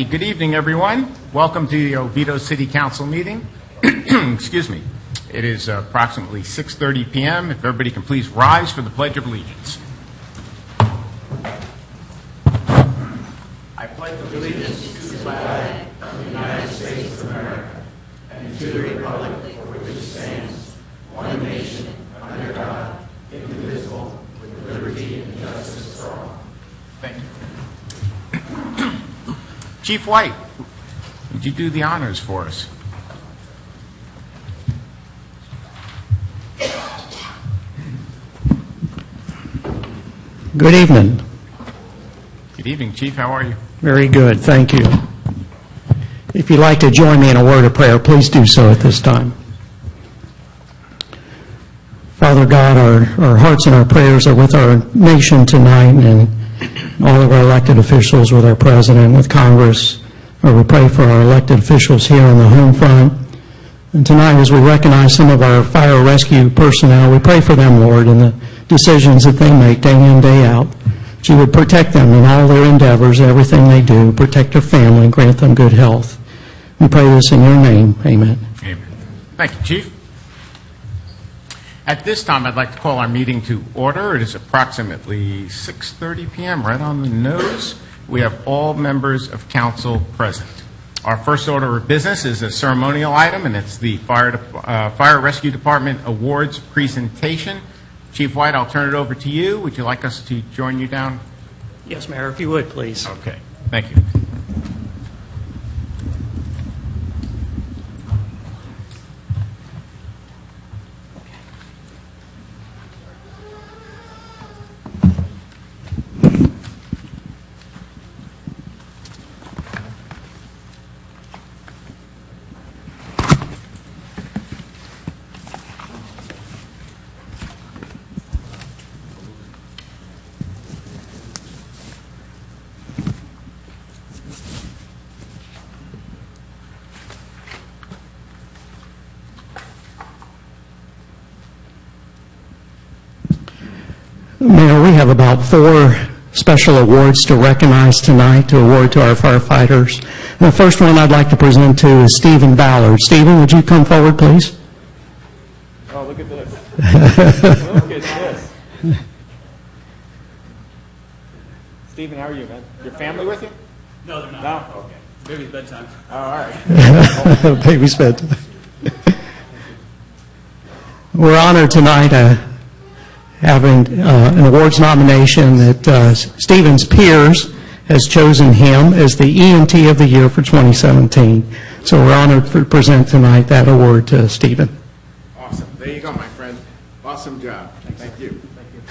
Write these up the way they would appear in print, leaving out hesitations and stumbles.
Good evening, everyone. Welcome to the Oviedo City Council meeting. Excuse me. It is approximately 6:30 p.m. If everybody can please rise for the Pledge of Allegiance. I pledge allegiance to the flag of the United States of America and to the republic for which it stands, one nation, under God, indivisible, with liberty and justice for all. Thank you. Chief White, would you do the honors for us? Good evening. Good evening, Chief. How are you? Very good, thank you. If you'd like to join me in a word of prayer, please do so at this time. Father God, our hearts and our prayers are with our nation tonight and all of our elected officials, with our president, with Congress. We pray for our elected officials here on the home front. And tonight, as we recognize some of our fire rescue personnel, we pray for them, Lord, and the decisions that they make day in, day out. That you would protect them in all their endeavors, everything they do, protect their family, and grant them good health. We pray this in your name. Amen. Amen. Thank you, Chief. At this time, I'd like to call our meeting to order. It is approximately 6:30 p.m., right on the nose. We have all members of council present. Our first order of business is a ceremonial item, and it's the Fire Rescue Department Awards presentation. Chief White, I'll turn it over to you. Would you like us to join you down? Yes, Mayor, if you would, please. Okay. Thank you. Mayor, we have about 4 special awards to recognize tonight, to award to our firefighters. And the first one I'd like to present to is Stephen Ballard. Stephen, would you come forward, please? Oh, look at this. Look at this. Stephen, how are you, man? Your family with you? No, they're not. No? Okay. Maybe it's bedtime. Oh, all right. Baby's bed. We're honored tonight having an awards nomination that Stephen's peers has chosen him as the EMT of the Year for 2017. So we're honored to present tonight that award to Stephen. Awesome. There you go, my friend. Awesome job. Thank you. Thank you.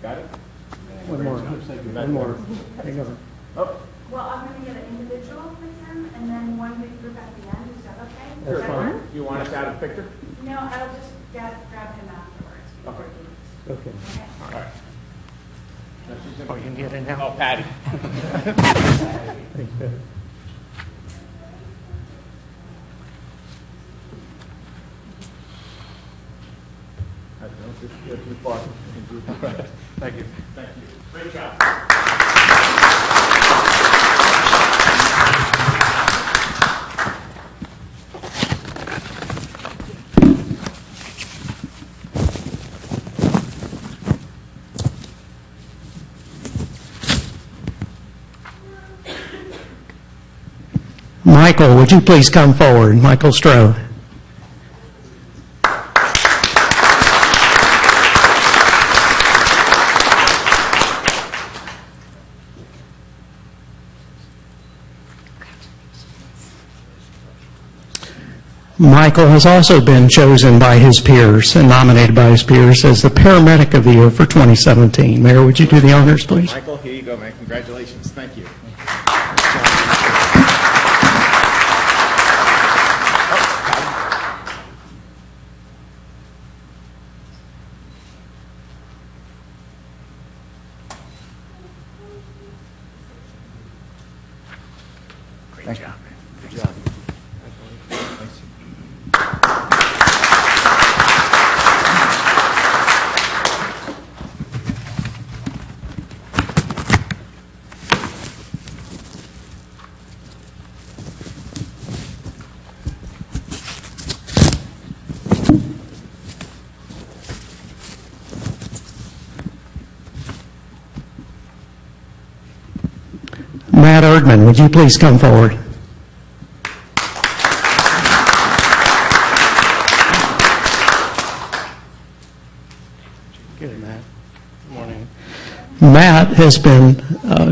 Got it? One more. Hang on. Oh, Well, I'm going to get an individual with him, and then one big group at the end. Is that okay? sure. Does that work? You want us to have a picture? No, I'll just grab him afterwards. Okay. Okay. Okay. All right. No, she's gonna- Oh, you can get in now? Oh, Patty. Thanks, Peter. I don't know if this is too far. Thank you. Thank you. Great job. Michael, would you please come forward? Michael Stroh. Michael has also been chosen by his peers and nominated by his peers as the Paramedic of the Year for 2017. Mayor, would you do the honors, please? Michael, here you go, man. Congratulations. Thank you. Great job. Good job. Hardman, would you please come forward? Good, Matt. Good morning. Matt has been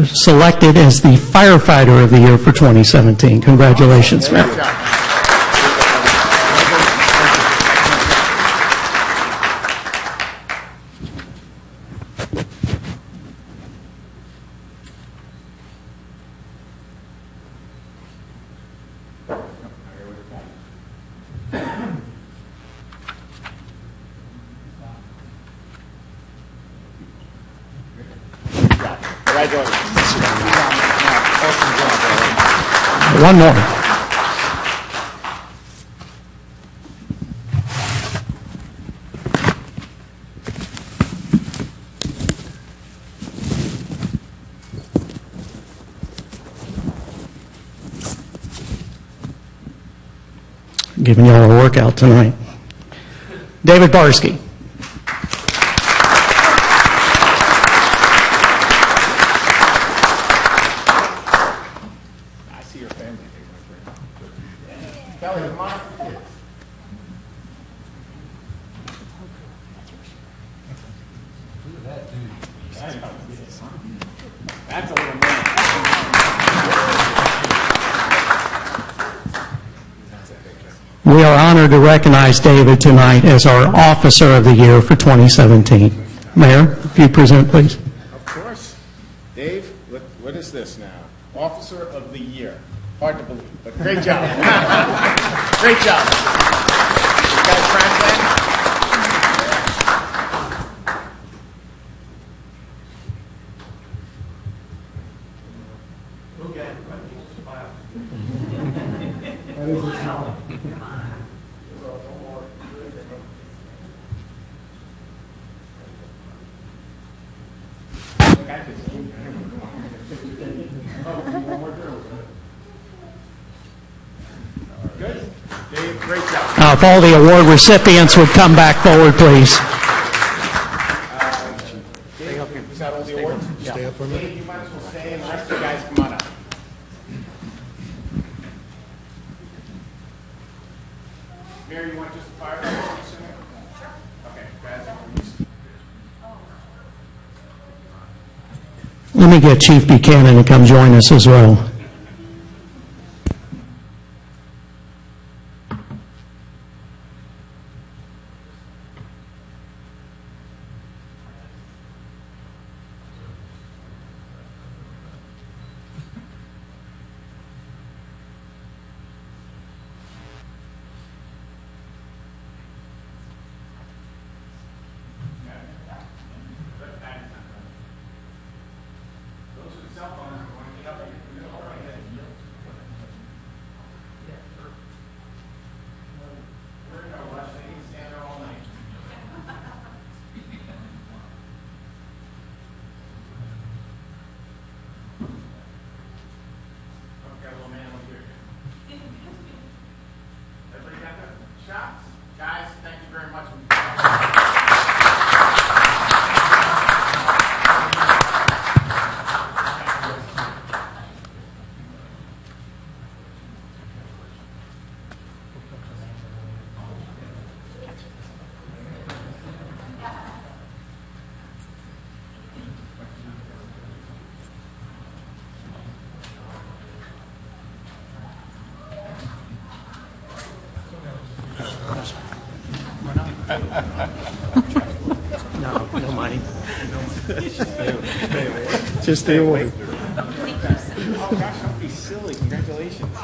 selected as the Firefighter of the Year for 2017. Congratulations, Matt. One more. Giving y'all a workout tonight. David Barsky. We are honored to recognize David tonight as our Officer of the Year for 2017. Mayor, if you present, please. Of course. Dave, what is this now? Officer of the Year. Hard to believe, but great job. Great job. You guys translate? Good. Dave, great job. Now, if all the award recipients would come back forward, please. Dave, is that all the awards? Stay up for a minute. Dave, you might as well stay, and the rest of you guys come on up. Mary, you want just the fire? Okay, guys. Let me get Chief Buchanan to come join us as well. Guys, thank you very much. No money. Just the award. Oh, gosh, don't be silly. Congratulations.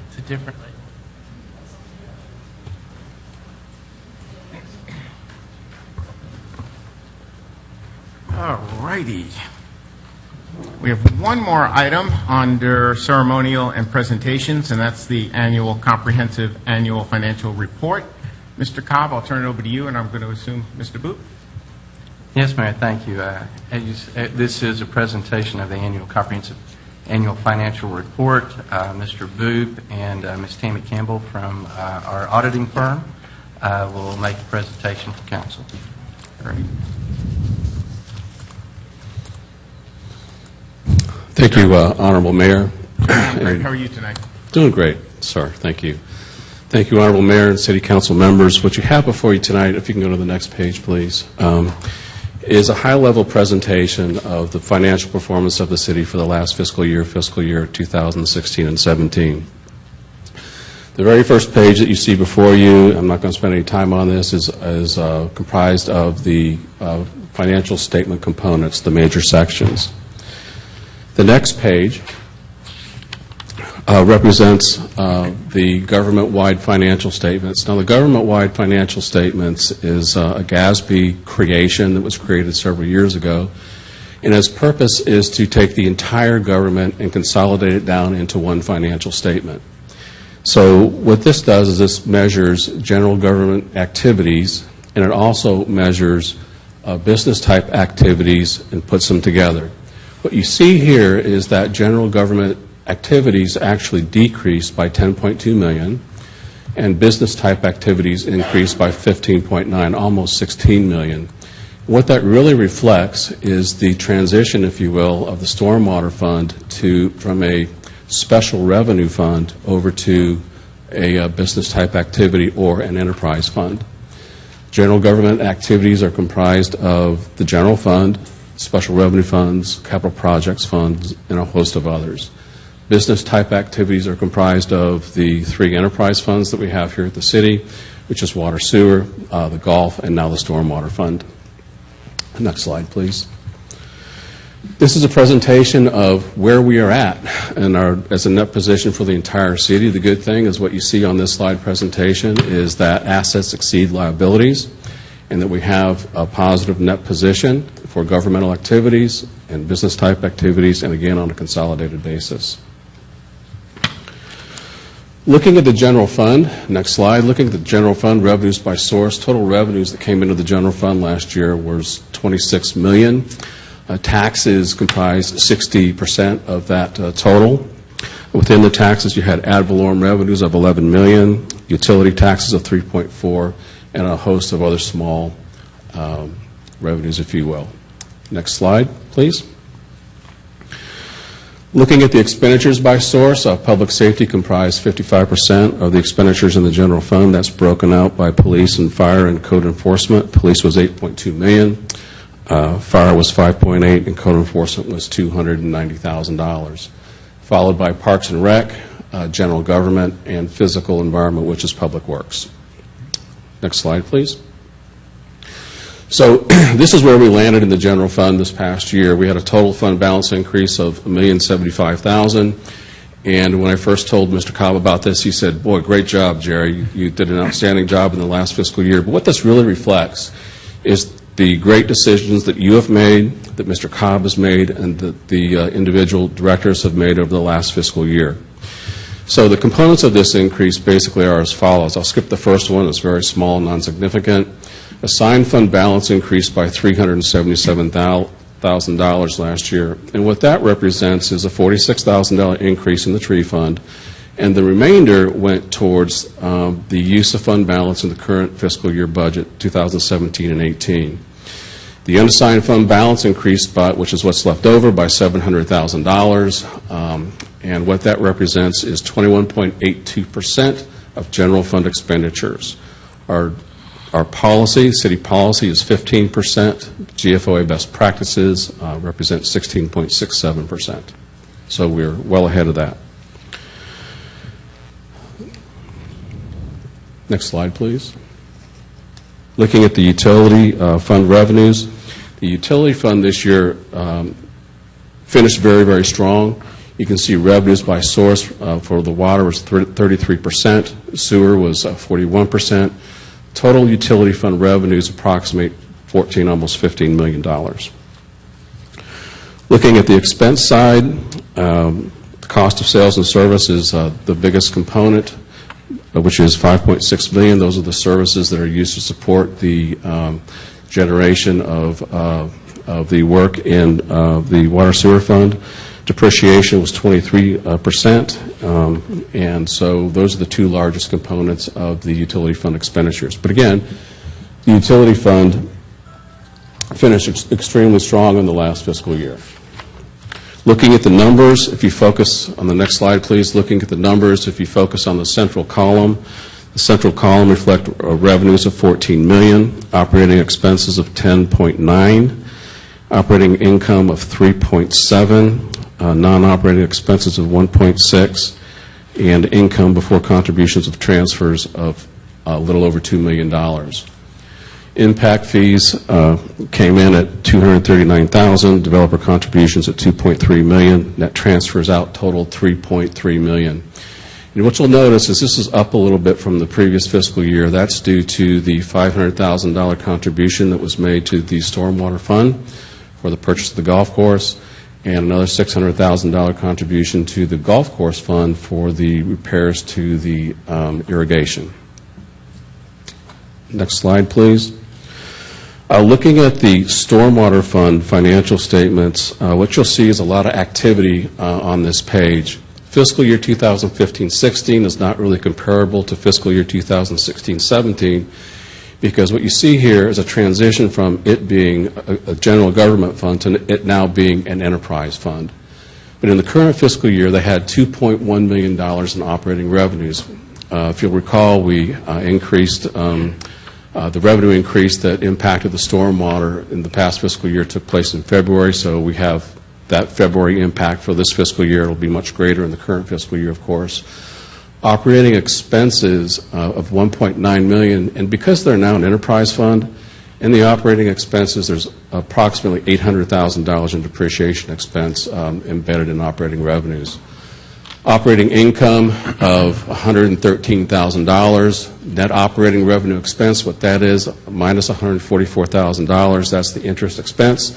It's a different. All righty. We have one more item under ceremonial and presentations, and that's the annual comprehensive annual financial report. Mr. Cobb, I'll turn it over to you, and I'm going to assume Mr. Booth. Yes, Mayor, thank you. This is a presentation of the annual comprehensive annual financial report. Mr. Boop and Ms. Tammy Campbell from our auditing firm will make a presentation for council. Great. Thank you, Honorable Mayor. Great. How are you tonight? Doing great, sir. Thank you. Thank you, Honorable Mayor and City Council members. What you have before you tonight, if you can go to the next page, please, is a high-level presentation of the financial performance of the city for the last fiscal year 2016 and 17. The very first page that you see before you, I'm not going to spend any time on this, is comprised of the financial statement components, the major sections. The next page represents the government-wide financial statements. Now, the government-wide financial statements is a GASB creation that was created several years ago, and its purpose is to take the entire government and consolidate it down into one financial statement. So what this does is this measures general government activities, and it also measures business-type activities and puts them together. What you see here is that general government activities actually decreased by $10.2 million, and business-type activities increased by $15.9, almost $16 million. What that really reflects is the transition, if you will, of the stormwater fund from a special revenue fund over to a business-type activity or an enterprise fund. General government activities are comprised of the general fund, special revenue funds, capital projects funds, and a host of others. Business-type activities are comprised of the 3 enterprise funds that we have here at the city, which is water, sewer, the Gulf, and now the stormwater fund. Next slide, please. This is a presentation of where we are at as a net position for the entire city. The good thing is what you see on this slide presentation is that assets exceed liabilities, and that we have a positive net position for governmental activities and business-type activities, and again on a consolidated basis. Looking at the general fund, next slide, looking at the general fund revenues by source, total revenues that came into the general fund last year was $26 million. Taxes comprised 60% of that total. Within the taxes, you had ad valorem revenues of $11 million, utility taxes of $3.4, and a host of other small revenues, if you will. Next slide, please. Looking at the expenditures by source, public safety comprised 55% of the expenditures in the general fund. That's broken out by police and fire and code enforcement. Police was $8.2 million, fire was $5.8, and code enforcement was $290,000. Followed by parks and rec, general government, and physical environment, which is public works. Next slide, please. So this is where we landed in the general fund this past year. We had a total fund balance increase of $1,075,000. And when I first told Mr. Cobb about this, he said, boy, great job, Jerry. You did an outstanding job in the last fiscal year. But what this really reflects is the great decisions that you have made, that Mr. Cobb has made, and that the individual directors have made over the last fiscal year. So the components of this increase basically are as follows. I'll skip the first one. It's very small, non-significant. Assigned fund balance increased by $377,000 last year. And what that represents is a $46,000 increase in the tree fund. And the remainder went towards the use of fund balance in the current fiscal year budget, 2017 and 18. The unassigned fund balance increased by, which is what's left over, by $700,000. And what that represents is 21.82% of general fund expenditures. Our policy, city policy, is 15%. GFOA best practices represent 16.67%. So we're well ahead of that. Next slide, please. Looking at the utility fund revenues, the utility fund this year finished very, very strong. You can see revenues by source for the water was 33%, sewer was 41%. Total utility fund revenues approximate almost $15 million. Looking at the expense side, the cost of sales and service is the biggest component, which is $5.6 million. Those are the services that are used to support the generation of the work in the water sewer fund. Depreciation was 23%, and so those are the two largest components of the utility fund expenditures. But again, the utility fund finished extremely strong in the last fiscal year. Looking at the numbers, if you focus on the next slide, please, looking at the numbers, if you focus on the central column reflect revenues of $14 million, operating expenses of $10.9, operating income of $3.7, non-operating expenses of $1.6, and income before contributions of transfers of a little over $2 million. Impact fees came in at $239,000, developer contributions at $2.3 million, net transfers out totaled $3.3 million. And what you'll notice is this is up a little bit from the previous fiscal year. That's due to the $500,000 contribution that was made to the Stormwater Fund for the purchase of the golf course, and another $600,000 contribution to the golf course fund for the repairs to the irrigation. Next slide, please. Looking at the Stormwater Fund financial statements, what you'll see is a lot of activity on this page. Fiscal year 2015-16 is not really comparable to fiscal year 2016-17 because what you see here is a transition from it being a general government fund to it now being an enterprise fund. But in the current fiscal year, they had $2.1 million in operating revenues. If you'll recall, we increased the revenue increase that impacted the stormwater in the past fiscal year took place in February, so we have that February impact for this fiscal year. It will be much greater in the current fiscal year, of course. Operating expenses of $1.9 million, and because they're now an enterprise fund, in the operating expenses there's approximately $800,000 in depreciation expense embedded in operating revenues. Operating income of $113,000. Net operating revenue expense, what that is, minus $144,000. That's the interest expense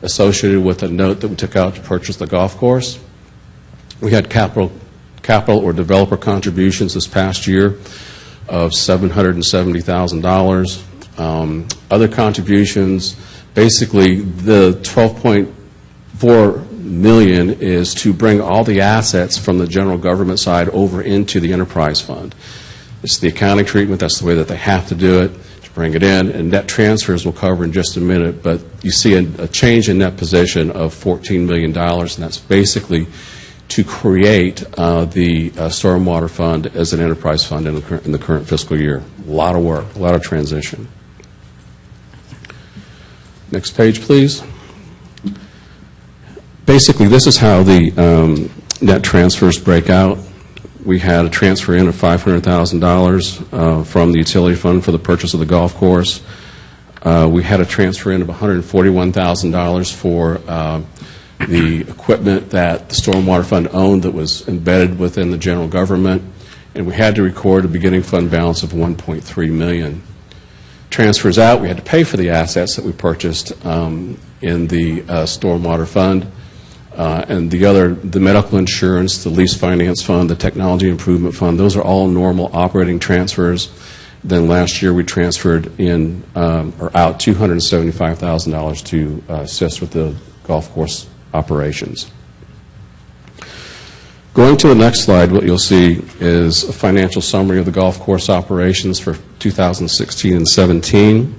associated with a note that we took out to purchase the golf course. We had capital or developer contributions this past year of $770,000. Other contributions, basically the $12.4 million is to bring all the assets from the general government side over into the enterprise fund. It's the accounting treatment, that's the way that they have to do it, to bring it in, and net transfers we'll cover in just a minute, but you see a change in net position of $14 million, and that's basically to create the Stormwater Fund as an enterprise fund in the current fiscal year. A lot of work, a lot of transition. Next page, please. Basically, this is how the net transfers break out. We had a transfer in of $500,000 from the utility fund for the purchase of the golf course. We had a transfer in of $141,000 for the equipment that the Stormwater Fund owned that was embedded within the general government, and we had to record a beginning fund balance of $1.3 million. Transfers out, we had to pay for the assets that we purchased in the Stormwater Fund. And the medical insurance, the lease finance fund, the technology improvement fund, those are all normal operating transfers. Then last year we transferred in or out $275,000 to assist with the golf course operations. Going to the next slide, what you'll see is a financial summary of the golf course operations for 2016 and 17.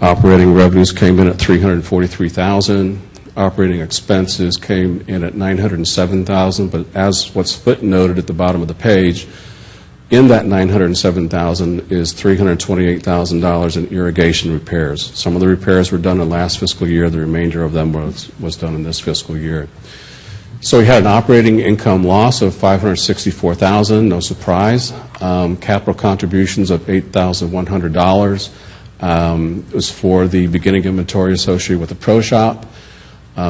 Operating revenues came in at $343,000. Operating expenses came in at $907,000, but as what's footnoted at the bottom of the page, in that $907,000 is $328,000 in irrigation repairs. Some of the repairs were done in last fiscal year. The remainder of them was done in this fiscal year. So we had an operating income loss of $564,000, no surprise. Capital contributions of $8,100. It was for the beginning inventory associated with the pro shop.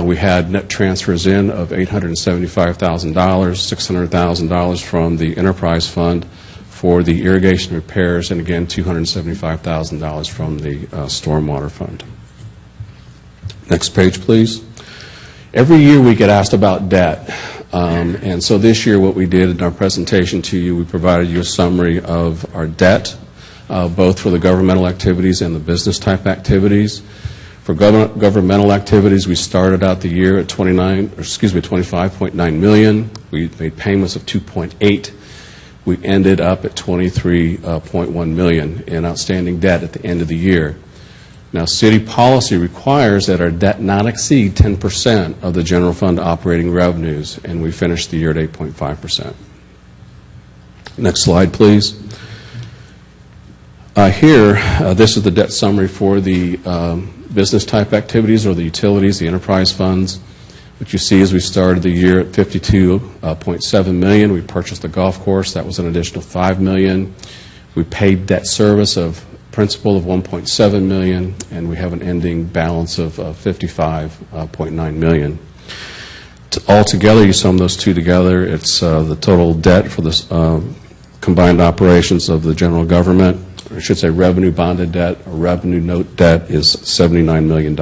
We had net transfers in of $875,000, $600,000 from the enterprise fund for the irrigation repairs, and again $275,000 from the stormwater fund. Next page, please. Every year we get asked about debt, and so this year what we did in our presentation to you, we provided you a summary of our debt, both for the governmental activities and the business type activities. For governmental activities, we started out the year at 25.9 million. We made payments of 2.8. We ended up at 23.1 million in outstanding debt at the end of the year. Now, city policy requires that our debt not exceed 10% of the general fund operating revenues, and we finished the year at 8.5%. Next slide, please. This is the debt summary for the business type activities or the utilities, the enterprise funds. What you see is we started the year at 52.7 million. We purchased the golf course. That was an additional 5 million. We paid debt service of principal of 1.7 million, and we have an ending balance of 55.9 million. Altogether, you sum those two together, it's the total debt for the combined operations of the general government, or I should say revenue bonded debt or revenue note debt, is $79 million.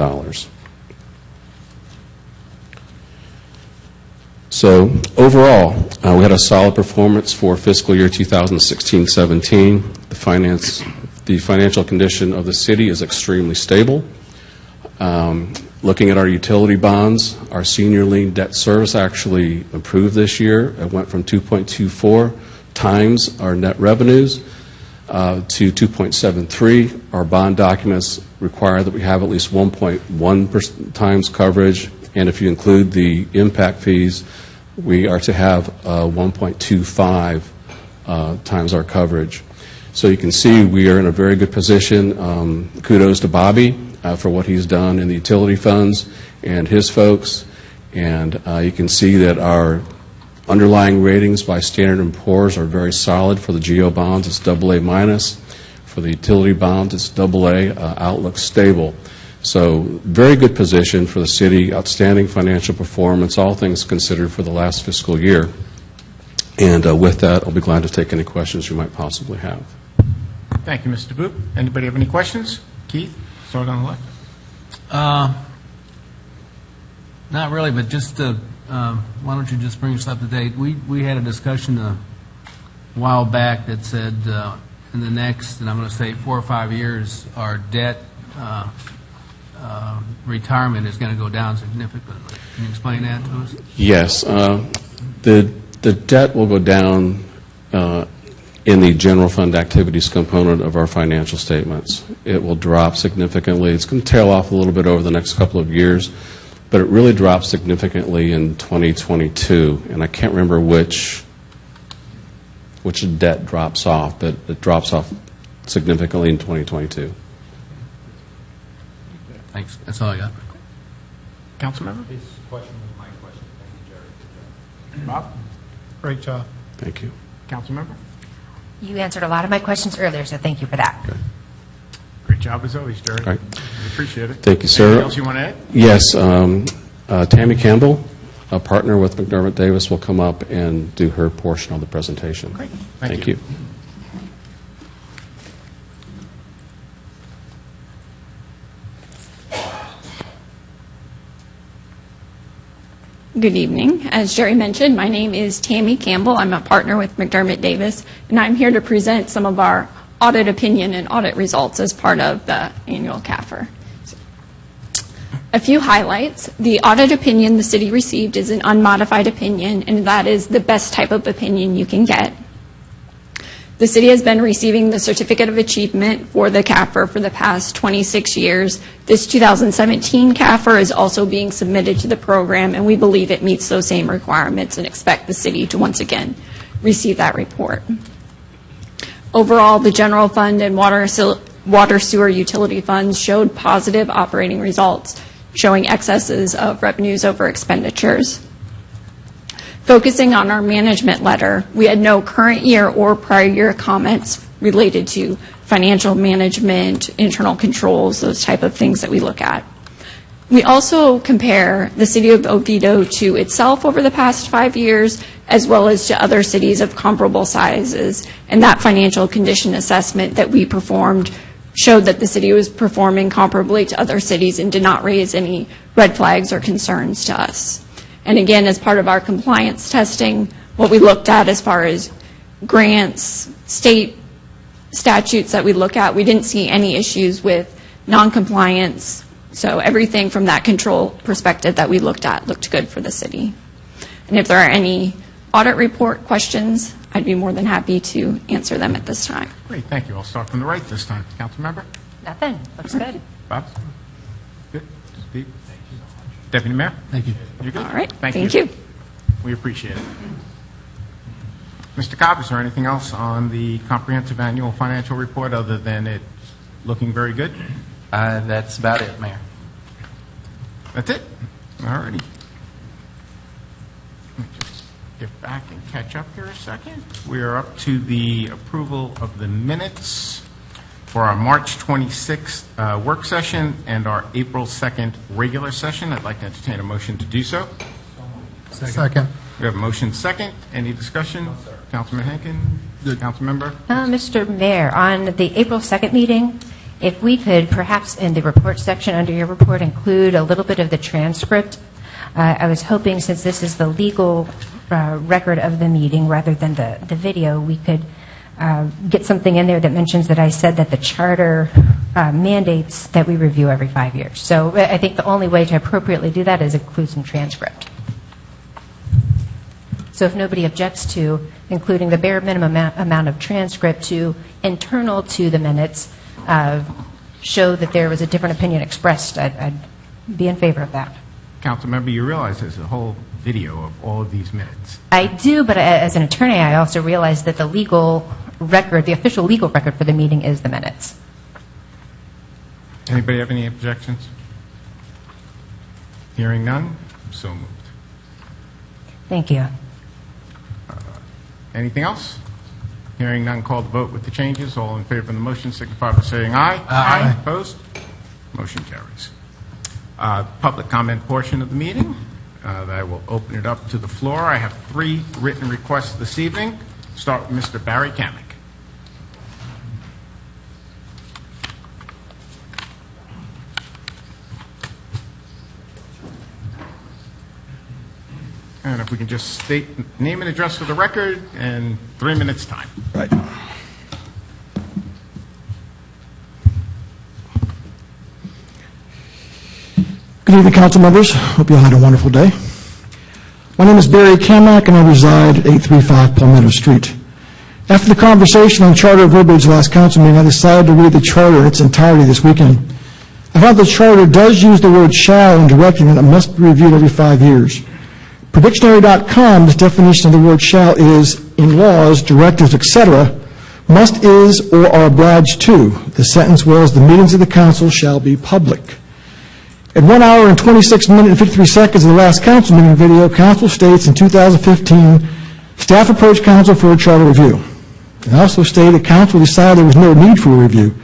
So overall, we had a solid performance for fiscal year 2016-17. The financial condition of the city is extremely stable. Looking at our utility bonds, our senior lien debt service actually improved this year. It went from 2.24 times our net revenues to 2.73. Our bond documents require that we have at least 1.1 times coverage, and if you include the impact fees, we are to have 1.25 times our coverage. So you can see we are in a very good position. Kudos to Bobby for what he's done in the utility funds and his folks. And you can see that our underlying ratings by Standard & Poor's are very solid. For the GO bonds, it's AA minus. For the utility bonds, it's AA, outlook stable. So very good position for the city, outstanding financial performance, all things considered for the last fiscal year. And with that, I'll be glad to take any questions you might possibly have. Thank you, Mr. Boop. Anybody have any questions? Keith, start on the left. Not really, but just why don't you just bring us up to date? We had a discussion a while back that said in the next, and I'm going to say 4 or 5 years, our debt retirement is going to go down significantly. Can you explain that to us? Yes. The debt will go down in the general fund activities component of our financial statements. It will drop significantly. It's going to tail off a little bit over the next couple of years, but it really drops significantly in 2022. And I can't remember which debt drops off, but it drops off significantly in 2022. Thanks. That's all I got. Councilmember? His question was my question. Thank you, Jerry. Bob? Great job. Thank you. Councilmember? You answered a lot of my questions earlier, so thank you for that. Okay. Great job as always, Jerry. All right. We appreciate it. Thank you, sir. Anything else you want to add? Yes. Tammy Campbell, a partner with McDermott Davis, will come up and do her portion of the presentation. Great. Thank you. Good evening. As Jerry mentioned, my name is Tammy Campbell. I'm a partner with McDermott Davis, and I'm here to present some of our audit opinion and audit results as part of the annual CAFR. A few highlights. The audit opinion the city received is an unmodified opinion, and that is the best type of opinion you can get. The city has been receiving the Certificate of Achievement for the CAFR for the past 26 years. This 2017 CAFR is also being submitted to the program, and we believe it meets those same requirements and expect the city to once again receive that report. Overall, the general fund and water sewer utility funds showed positive operating results, showing excesses of revenues over expenditures. Focusing on our management letter, we had no current year or prior year comments related to financial management, internal controls, those type of things that we look at. We also compare the city of Oviedo to itself over the past 5 years, as well as to other cities of comparable sizes, and that financial condition assessment that we performed showed that the city was performing comparably to other cities and did not raise any red flags or concerns to us. And again, as part of our compliance testing, what we looked at as far as grants, state statutes that we look at, we didn't see any issues with noncompliance, So everything from that control perspective that we looked at looked good for the city. And if there are any audit report questions, I'd be more than happy to answer them at this time. Great, thank you. I'll start from the right this time. Council member? Nothing. Looks good. Bob? Good. Steve? Deputy Mayor? Thank you. You good? All right, Thank thank you. We appreciate it. Mr. Cobb, is there anything else on the comprehensive annual financial report other than it looking very good? That's about it, Mayor. That's it? All righty. Let me just get back and catch up here a second. We are up to the approval of the minutes for our March 26th work session and our April 2nd regular session. I'd like to entertain a motion to do so. Second. We have a motion second. Any discussion? Councilman Henkin? Councilmember? Mr. Mayor, on the April 2nd meeting, if we could perhaps in the report section under your report include a little bit of the transcript. I was hoping, since this is the legal record of the meeting rather than the video, we could get something in there that mentions that I said that the charter mandates that we review every 5 years. So I think the only way to appropriately do that is include some transcript. So if nobody objects to including the bare minimum amount of transcript to internal to the minutes, show that there was a different opinion expressed, I'd be in favor of that. Councilmember, you realize there's a whole video of all of these minutes. I do, but as an attorney, I also realize that the legal record, the official legal record for the meeting is the minutes. Anybody have any objections? Hearing none, so moved. Thank you. Anything else? Hearing none, call the vote with the changes. All in favor of the motion signify by saying aye. Aye. Opposed? Motion carries. Public comment portion of the meeting. I will open it up to the floor. I have 3 written requests this evening. Start with Mr. Barry Kamek. And if we can just state name and address for the record and 3 minutes time. Right. Good evening, council members. Hope you all had a wonderful day. My name is Barry Kamak, and I reside at 835 Palmetto Street. After the conversation on charter verbiage last council meeting, I decided to read the charter in its entirety this weekend. I found the charter does use the word shall in directing that it must be reviewed every 5 years. Per dictionary.com's definition of the word shall is, in laws, directives, etc., must is or are obliged to. The sentence was, the meetings of the council shall be public. At 1 hour and 26 minutes and 53 seconds of the last council meeting video, council states in 2015, staff approached council for a charter review. It also stated council decided there was no need for a review.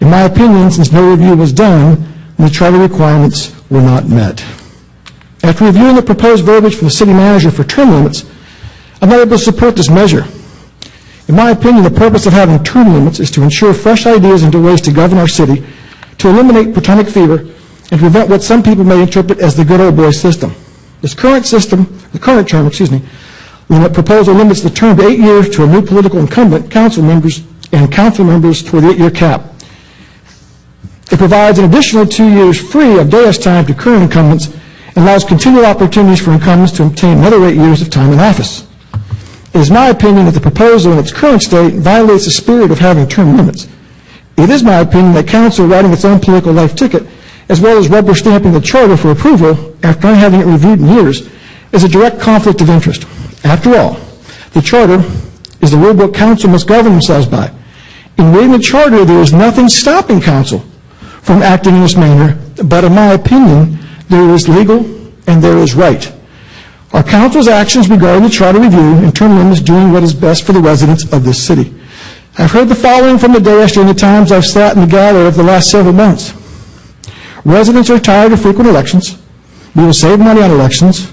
In my opinion, since no review was done, the charter requirements were not met. After reviewing the proposed verbiage from the city manager for term limits, I'm not able to support this measure. In my opinion, the purpose of having term limits is to ensure fresh ideas into ways to govern our city, to eliminate platonic fever, and to prevent what some people may interpret as the good old boy system. This current system, the current term, proposal limits the term to 8 years to a new political incumbent, council members toward the 8-year cap. It provides an additional 2 years free of dais time to current incumbents and allows continual opportunities for incumbents to obtain another 8 years of time in office. It is my opinion that the proposal in its current state violates the spirit of having term limits. It is my opinion that council writing its own political life ticket, as well as rubber stamping the charter for approval after not having it reviewed in years, is a direct conflict of interest. After all, the charter is the rule book council must govern themselves by. In reading the charter, there is nothing stopping council from acting in this manner, but in my opinion, there is legal and there is right. Are council's actions regarding the charter review and term limits doing what is best for the residents of this city? I've heard the following from the dais during the times I've sat in the gallery of the last several months. Residents are tired of frequent elections. We will save money on elections.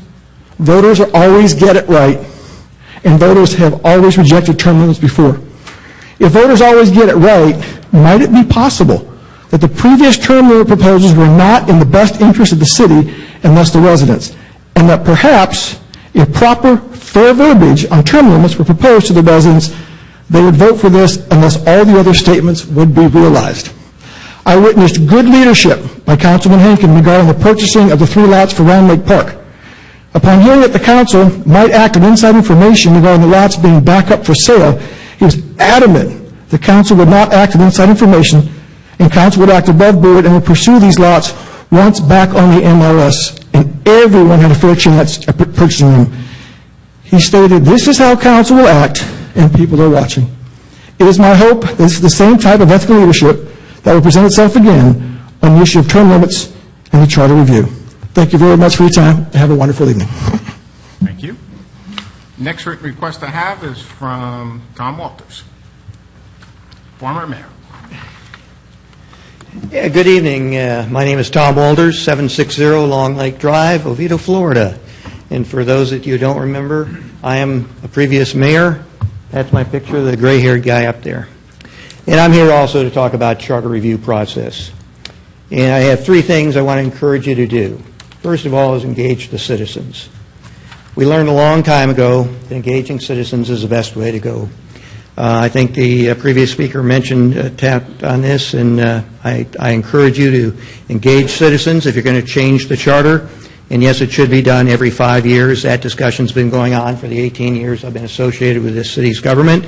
Voters will always get it right, and voters have always rejected term limits before. If voters always get it right, might it be possible that the previous term limit proposals were not in the best interest of the city and thus the residents, and that perhaps if proper, fair verbiage on term limits were proposed to the residents, they would vote for this unless all the other statements would be realized? I witnessed good leadership by Councilman Henkin regarding the purchasing of the 3 lots for Round Lake Park. Upon hearing that the council might act on inside information regarding the lots being back up for sale, he was adamant the council would not act on inside information, and council would act above board and would pursue these lots once back on the MLS, and everyone had a fair chance at purchasing them. He stated, "This is how council will act, and people are watching." It is my hope this is the same type of ethical leadership that will present itself again on the issue of term limits and the charter review. Thank you very much for your time, and have a wonderful evening. Thank you. Next written request I have is from Tom Walters, former mayor. Yeah, good evening. My name is Tom Walters, 760 Long Lake Drive, Oviedo, Florida. And for those that you don't remember, I am a previous mayor. That's my picture, the gray-haired guy up there. And I'm here also to talk about charter review process. And I have 3 things I want to encourage you to do. First of all is engage the citizens. We learned a long time ago that engaging citizens is the best way to go. I think the previous speaker mentioned, tapped on this, and I encourage you to engage citizens if you're going to change the charter. And yes, it should be done every 5 years. That discussion's been going on for the 18 years I've been associated with this city's government.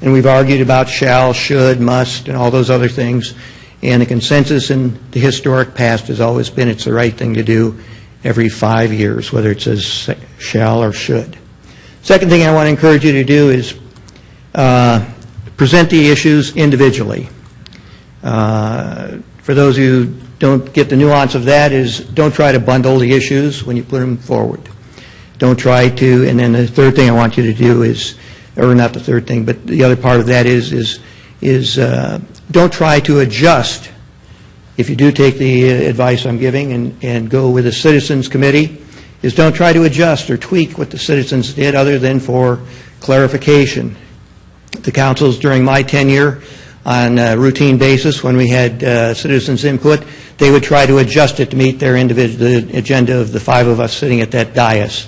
And we've argued about shall, should, must, and all those other things. And the consensus in the historic past has always been it's the right thing to do every 5 years, whether it says shall or should. Second thing I want to encourage you to do is present the issues individually. For those who don't get the nuance of that is don't try to bundle the issues when you put them forward. Don't try to, and then the third thing I want you to do is, or not the third thing, but the other part of that is don't try to adjust. If you do take the advice I'm giving and go with a citizens committee, is don't try to adjust or tweak what the citizens did other than for clarification. The councils during my tenure on a routine basis when we had citizens input, they would try to adjust it to meet their the agenda of the 5 of us sitting at that dais.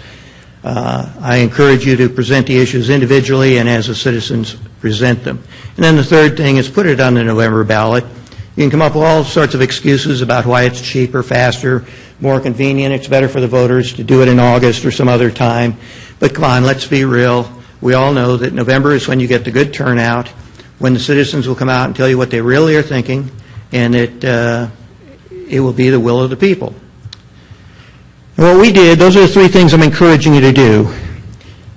I encourage you to present the issues individually and as the citizens present them. And then the third thing is put it on the November ballot. You can come up with all sorts of excuses about why it's cheaper, faster, more convenient, it's better for the voters to do it in August or some other time. But come on, let's be real. We all know that November is when you get the good turnout, when the citizens will come out and tell you what they really are thinking, and it will be the will of the people. And what we did, those are the 3 things I'm encouraging you to do.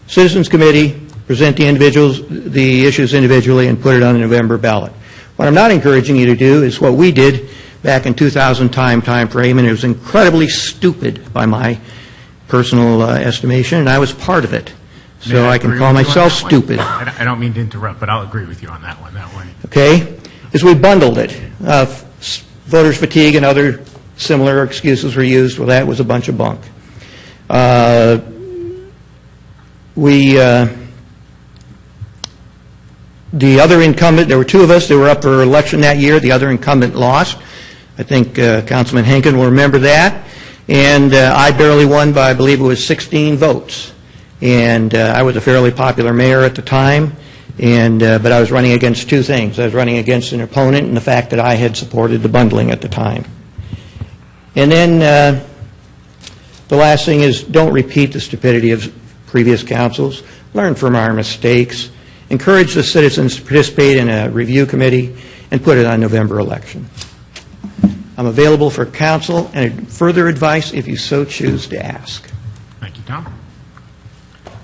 Citizens Committee, present the issues individually and put it on the November ballot. What I'm not encouraging you to do is what we did back in 2000 time frame, and it was incredibly stupid by my personal estimation, and I was part of it. So I can call myself stupid. I don't mean to interrupt, but I'll agree with you on that one. Okay? Is we bundled it. Voters fatigue and other similar excuses were used. Well, that was a bunch of bunk. The other incumbent, there were 2 of us that were up for election that year. The other incumbent lost. I think Councilman Henkin will remember that. And I barely won by, I believe it was 16 votes. And I was a fairly popular mayor at the time. But I was running against 2 things. I was running against an opponent and the fact that I had supported the bundling at the time. And then the last thing is don't repeat the stupidity of previous councils. Learn from our mistakes. Encourage the citizens to participate in a review committee and put it on November election. I'm available for counsel and further advice if you so choose to ask. Thank you, Tom.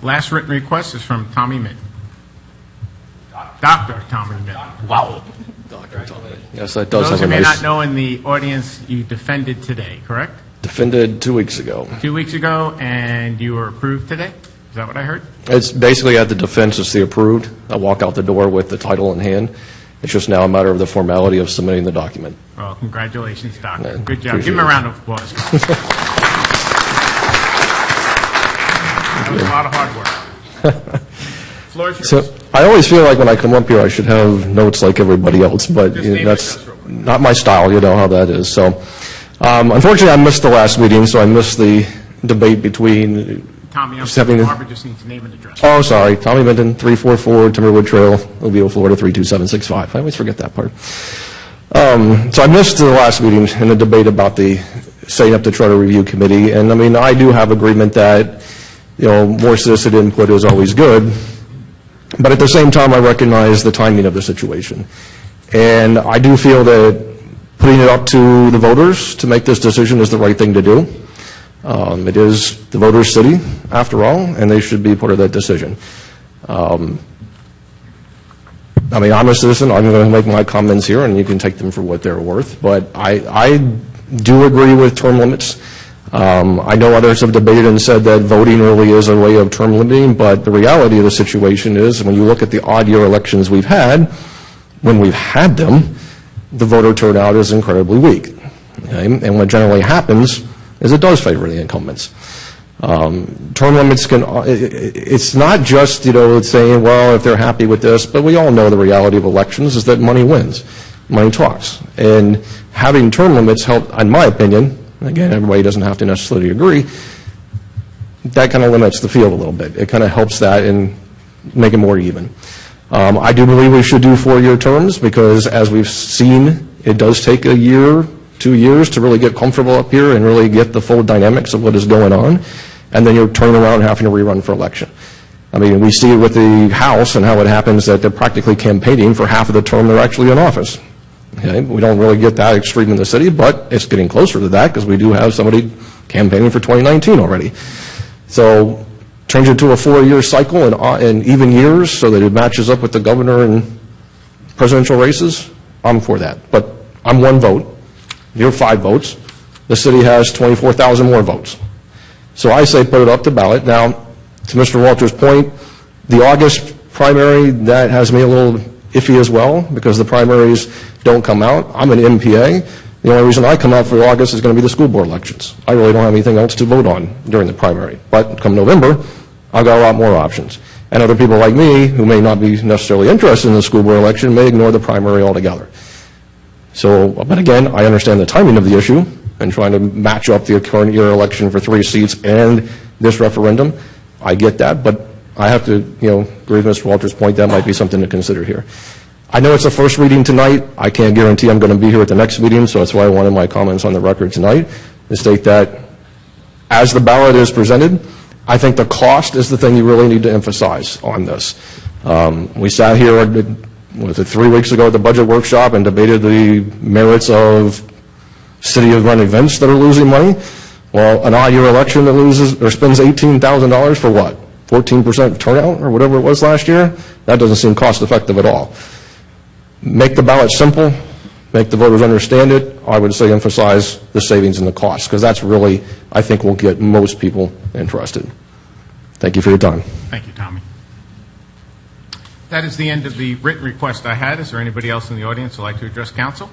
Last written request is from Tommy Minton. Dr. Tommy Minton. Wow. Dr. Tommy. Yes, that does Those have who a may nice... not know in the audience, you defended today, correct? Defended 2 weeks ago. 2 weeks ago, and you were approved today? Is that what I heard? It's basically at the defense is the approved. I walk out the door with the title in hand. It's just now a matter of the formality of submitting the document. Well, congratulations, Doctor. Yeah, Good job. appreciate Give him a it. round of applause. That was a lot of hard work. Floor is yours. So I always feel like when I come up here I should have notes like everybody else, but Just name it that's just real quick. not my style. You know how that is. So unfortunately I missed the last meeting, so I missed the debate between... Tommy, I'm Just sorry, having a- Barbara just needs name and address. Oh, sorry. Tommy Minton, 344 Timberwood Trail, Oviedo, Florida, 32765. I always forget that part. So I missed the last meeting in the debate about the setting up the Charter Review Committee, and I mean, I do have agreement that, more citizen input is always good, but at the same time, I recognize the timing of the situation. And I do feel that putting it up to the voters to make this decision is the right thing to do. It is the voters' city, after all, and they should be part of that decision. I mean, I'm a citizen. I'm going to make my comments here, and you can take them for what they're worth. But I do agree with term limits. I know others have debated and said that voting really is a way of term limiting, but the reality of the situation is when you look at the odd-year elections we've had, when we've had them, the voter turnout is incredibly weak. Okay? And what generally happens is it does favor the incumbents. Term limits it's not just, saying, well, if they're happy with this, but we all know the reality of elections is that money wins. Money talks. And having term limits help, in my opinion, again, everybody doesn't have to necessarily agree, that kind of limits the field a little bit. It kind of helps that and make it more even. I do believe we should do 4-year terms because, as we've seen, it does take a year, 2 years to really get comfortable up here and really get the full dynamics of what is going on, and then you're turning around and having to rerun for election. I mean, we see it with the House and how it happens that they're practically campaigning for half of the term they're actually in office. Okay? We don't really get that extreme in the city, but it's getting closer to that because we do have somebody campaigning for 2019 already. So change it to a 4-year cycle and even years so that it matches up with the governor and presidential races. I'm for that. But I'm 1 vote. You're 5 votes. The city has 24,000 more votes. So I say put it up to ballot. Now, to Mr. Walter's point, the August primary, that has me a little iffy as well because the primaries don't come out. I'm an MPA. The only reason I come out for August is going to be the school board elections. I really don't have anything else to vote on during the primary. But come November, I've got a lot more options. And other people like me, who may not be necessarily interested in the school board election, may ignore the primary altogether. So, but again, I understand the timing of the issue and trying to match up the current year election for 3 seats and this referendum. I get that, but I have to, agree with Mr. Walter's point, that might be something to consider here. I know it's a first reading tonight. I can't guarantee I'm going to be here at the next meeting, so that's why I wanted my comments on the record tonight, to state that as the ballot is presented, I think the cost is the thing you really need to emphasize on this. We sat here, 3 weeks ago at the budget workshop and debated the merits of city-run events that are losing money. Well, an odd-year election that loses or spends $18,000 for what? 14% turnout or whatever it was last year? That doesn't seem cost-effective at all. Make the ballot simple. Make the voters understand it. I would say emphasize the savings and the costs, because that's really, I think, will get most people interested. Thank you for your time. Thank you, Tommy. That is the end of the written request I had. Is there anybody else in the audience who would like to address council?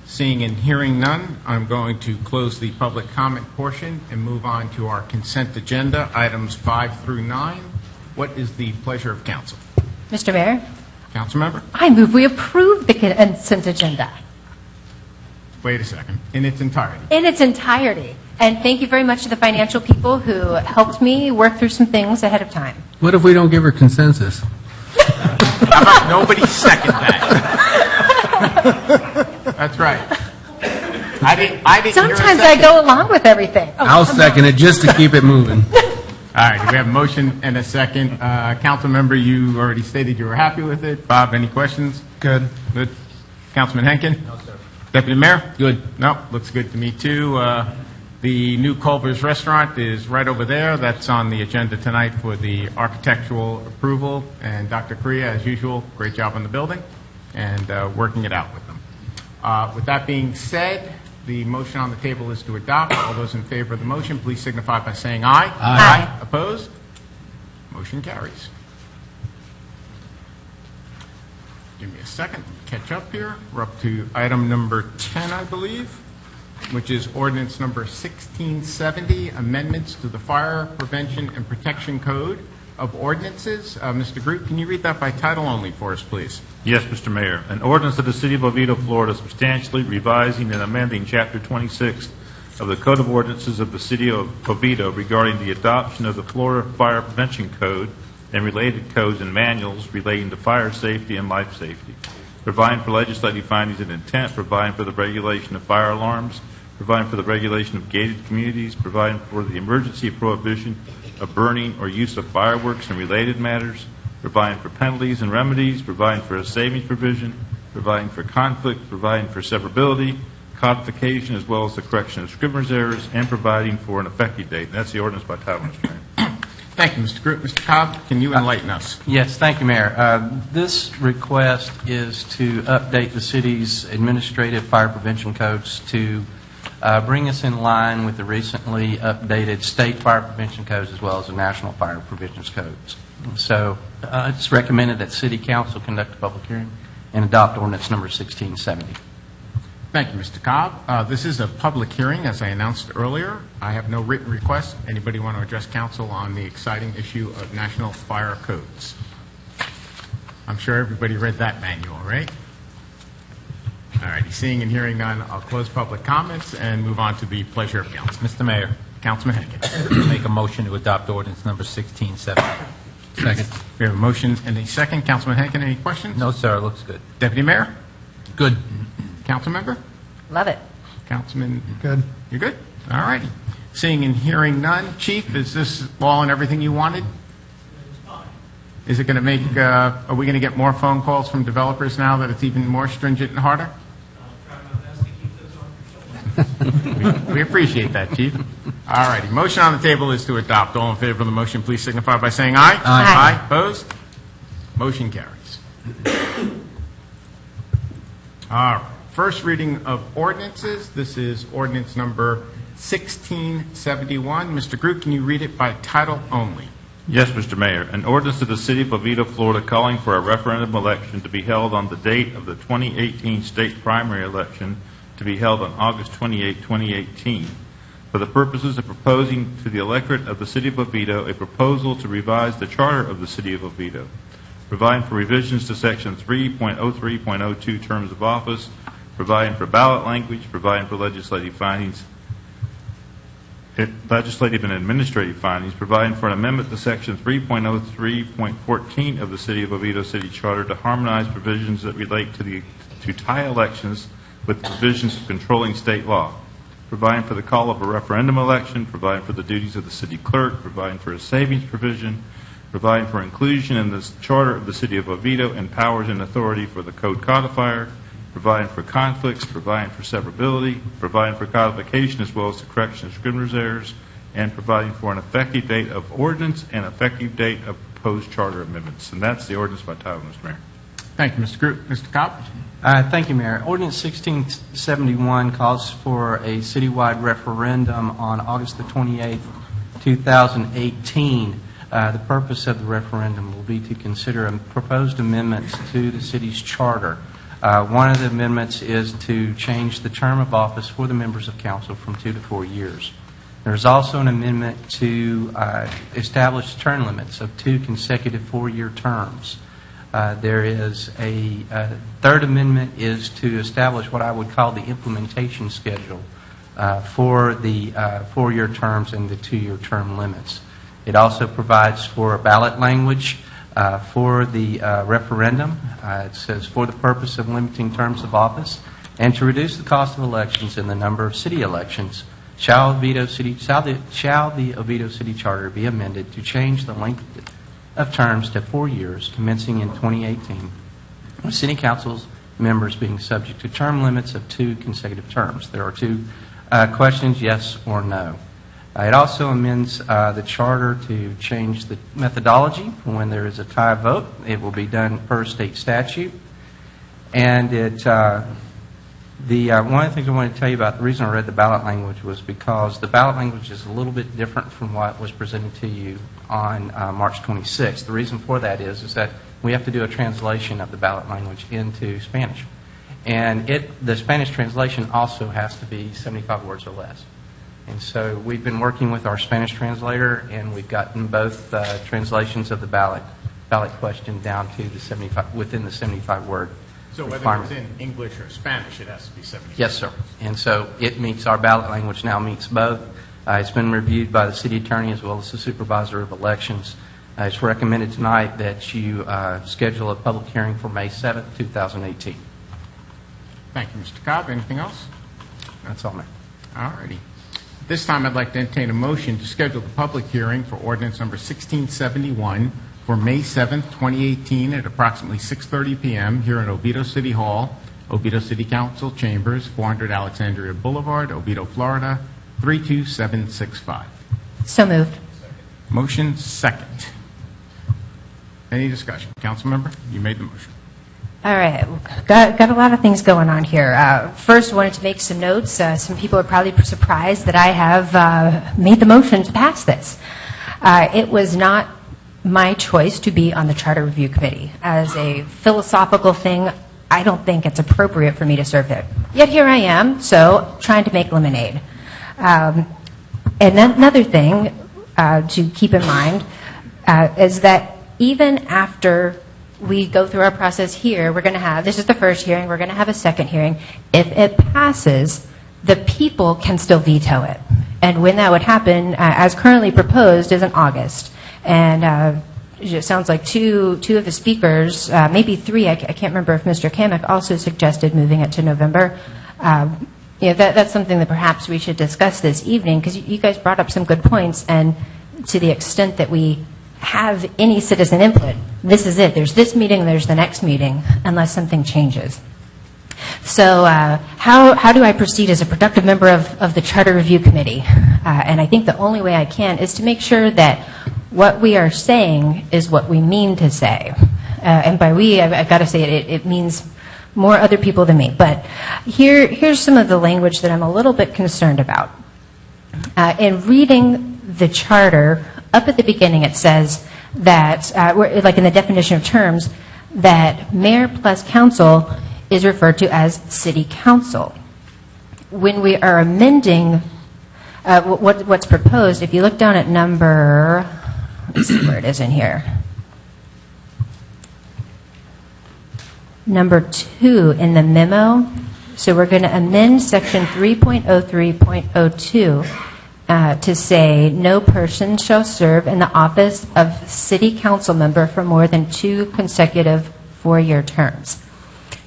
Seeing and hearing none, I'm going to close the public comment portion and move on to our consent agenda, items 5 through 9. What is the pleasure of council? Mr. Mayor, Council member? I move we approve the consent agenda Wait a second. In its entirety. in its entirety. And thank you very much to the financial people who helped me work through some things ahead of time. What if we don't give her consensus? How about nobody second that? That's right. I didn't hear a Sometimes I second. go along with everything. Oh, I'll come second it just to keep it moving. All right, we have a motion and a second. Council member, you already stated you were happy with it. Bob, any questions? Good. Good. Councilman Henkin? No, sir. Deputy Mayor? Good. No, looks good to me, too. The new Culver's Restaurant is right over there. That's on the agenda tonight for the architectural approval. And Dr. Korea, as usual, great job on the building and working it out with them. With that being said, the motion on the table is to adopt. All those in favor of the motion, please signify by saying aye. Aye. Opposed? Motion carries. Give me a second to catch up here. We're up to item number 10, I believe, which is ordinance number 1670, amendments to the Fire Prevention and Protection Code of Ordinances. Mr. Groot, can you read that by title only for us, please? Yes, Mr. Mayor. An ordinance of the City of Oviedo, Florida, substantially revising and amending Chapter 26 of the Code of Ordinances of the City of Oviedo regarding the adoption of the Florida Fire Prevention Code and related codes and manuals relating to fire safety and life safety, providing for legislative findings and intent, providing for the regulation of fire alarms, providing for the regulation of gated communities, providing for the emergency prohibition of burning or use of fireworks and related matters, providing for penalties and remedies, providing for a savings provision, providing for conflict, providing for severability, codification, as well as the correction of scrivener's errors, and providing for an effective date. And that's the ordinance by title, Mr. Mayor. Thank you, Mr. Groot. Mr. Cobb, can you enlighten us? Yes, thank you, Mayor. This request is to update the city's administrative fire prevention codes to bring us in line with the recently updated state fire prevention codes as well as the national fire prevention codes. So it's recommended that City Council conduct a public hearing and adopt ordinance number 1670. Thank you, Mr. Cobb. This is a public hearing, as I announced earlier. I have no written requests. Anybody want to address council on the exciting issue of national fire codes? I'm sure everybody read that manual, right? All righty. Seeing and hearing none, I'll close public comments and move on to the pleasure of council. Mr. Mayor, Councilman Henkin. make a motion to adopt ordinance number 1670. Second. We have a motion and a second. Councilman Henkin, any questions? No, sir, it looks good. Deputy Mayor? Good. Council member? Love it. Councilman? Good. You're good? All righty. Seeing and hearing none. Chief, is this all and everything you wanted? Is it going to make, are we going to get more phone calls from developers now that it's even more stringent and harder? We appreciate that, Chief. All righty. Motion on the table is to adopt. All in favor of the motion, please signify by saying aye. Aye. Aye. Opposed? Motion carries. All right. First reading of ordinances. This is ordinance number 1671. Mr. Groot, can you read it by title only? Yes, Mr. Mayor. An ordinance of the City of Oviedo, Florida, calling for a referendum election to be held on the date of the 2018 state primary election to be held on August 28, 2018, for the purposes of proposing to the electorate of the City of Oviedo a proposal to revise the charter of the City of Oviedo, providing for revisions to Section 3.03.02 terms of office, providing for ballot language, providing for legislative findings, legislative and administrative findings, providing for an amendment to Section 3.03.14 of the City of Oviedo City Charter to harmonize provisions that relate to tie elections with provisions of controlling state law, providing for the call of a referendum election, providing for the duties of the city clerk, providing for a savings provision, providing for inclusion in the charter of the City of Oviedo and powers and authority for the code codifier, providing for conflicts, providing for severability, providing for codification as well as the correction of scrivener's errors, and providing for an effective date of ordinance and effective date of proposed charter amendments. And that's the ordinance by title, Mr. Mayor. Thank you, Mr. Groot. Mr. Cobb? Thank you, Mayor. Ordinance 1671 calls for a citywide referendum on August the 28th, 2018. The purpose of the referendum will be to consider proposed amendments to the city's charter. One of the amendments is to change the term of office for the members of council from 2 to 4 years. There's also an amendment to establish term limits of 2 consecutive 4-year terms. There is a third amendment is to establish what I would call the implementation schedule for the 4-year terms and the 2-year term limits. It also provides for ballot language for the referendum. It says, for the purpose of limiting terms of office and to reduce the cost of elections and the number of city elections, shall the Oviedo City Charter be amended to change the length of terms to 4 years, commencing in 2018, with City Council's members being subject to term limits of 2 consecutive terms. There are 2 questions, yes or no. It also amends the charter to change the methodology for when there is a tie vote. It will be done per state statute. And one of the things I wanted to tell you about, the reason I read the ballot language was because the ballot language is a little bit different from what was presented to you on March 26th. The reason for that is that we have to do a translation of the ballot language into Spanish. And the Spanish translation also has to be 75 words or less. And so we've been working with our Spanish translator, and we've gotten both translations of the ballot question down to within the 75-word So whether requirement. it's in English or Spanish, it has to be 75. Yes, sir. And so it meets, our ballot language now meets both. It's been reviewed by the city attorney as well as the supervisor of elections. It's recommended tonight that you schedule a public hearing for May 7th, 2018. Thank you, Mr. Cobb. Anything else? That's all, Mayor. All righty. At this time, I'd like to entertain a motion to schedule the public hearing for ordinance number 1671 for May 7th, 2018 at approximately 6:30 p.m. here in Oviedo City Hall, Oviedo City Council Chambers, 400 Alexandria Boulevard, Oviedo, Florida, 32765. So moved. Motion second. Any discussion? Councilmember, you made the motion. All right, got a lot of things going on here. First, wanted to make some notes. Some people are probably surprised that I have made the motion to pass this. It was not my choice to be on the Charter Review Committee. As a philosophical thing, I don't think it's appropriate for me to serve there. Yet here I am, so trying to make lemonade. And then another thing to keep in mind is that even after we go through our process here, we're going to have, this is the first hearing, we're going to have a second hearing. If it passes, the people can still veto it. And when that would happen, as currently proposed, is in August. And it sounds like two of the speakers, maybe three, I can't remember if Mr. Kamek also suggested moving it to November. That's something that perhaps we should discuss this evening, because you guys brought up some good points, and to the extent that we have any citizen input, this is it. There's this meeting, there's the next meeting, unless something changes. So how do I proceed as a productive member of the Charter Review Committee? And I think the only way I can is to make sure that what we are saying is what we mean to say. And by we, I've got to say it means more other people than me. But here's some of the language that I'm a little bit concerned about. In reading the charter, up at the beginning it says that, like in the definition of terms, that mayor plus council is referred to as city council. When we are amending what's proposed, if you look down at number, let's see where it is in here. Number 2 in the memo. So we're going to amend section 3.03.02 to say no person shall serve in the office of city council member for more than 2 consecutive 4-year terms.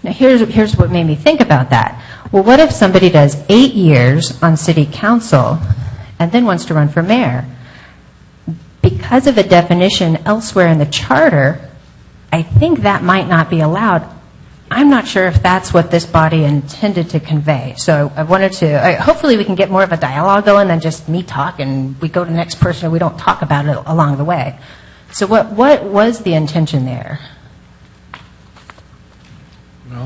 Now here's what made me think about that. Well, what if somebody does 8 years on city council and then wants to run for mayor? Because of a definition elsewhere in the charter, I think that might not be allowed. I'm not sure if that's what this body intended to convey. So I wanted to, hopefully we can get more of a dialogue going than just me talk and we go to the next person and we don't talk about it along the way. So what was the intention there?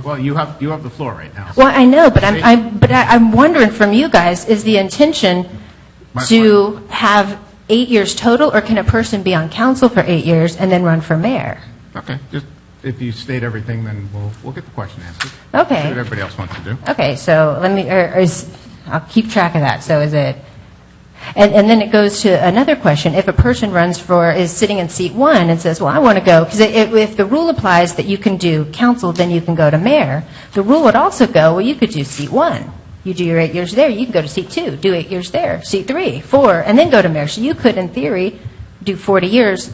Well, you have the floor right now. Well, I know, but I'm wondering from you guys, is the intention to have 8 years total, or can a person be on council for 8 years and then run for mayor? Okay, just if you state everything, then we'll get the question answered. Okay. See what everybody else wants to do. Okay, so let me, I'll keep track of that. So is it, and then it goes to another question. If a person is sitting in seat 1 and says, well, I want to go, because if the rule applies that you can do council, then you can go to mayor, the rule would also go, well, you could do seat 1. You do your 8 years there, you can go to seat 2, do 8 years there, seat 3, 4, and then go to mayor. So you could, in theory, do 40 years,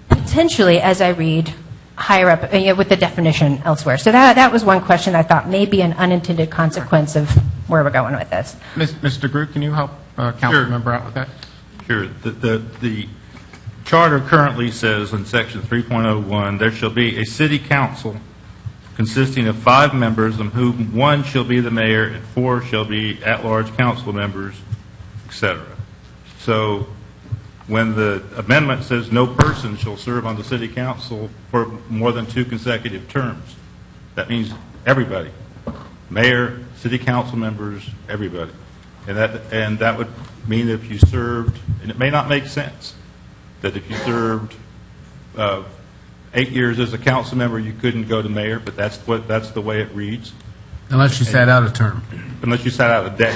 potentially, as I read, higher up with the definition elsewhere. So that was one question I thought may be an unintended consequence of where we're going with this. Mr. Groot, can you help council member out with that? Sure. The charter currently says in section 3.01, there shall be a city council consisting of 5 members, of whom 1 shall be the mayor and 4 shall be at-large council members, etc. So when the amendment says no person shall serve on the city council for more than 2 consecutive terms, that means everybody, mayor, city council members, everybody. And that would mean that if you served, and it may not make sense, that if you served 8 years as a council member, you couldn't go to mayor, but that's the way it reads. Unless you sat out a term. Unless you sat out a day.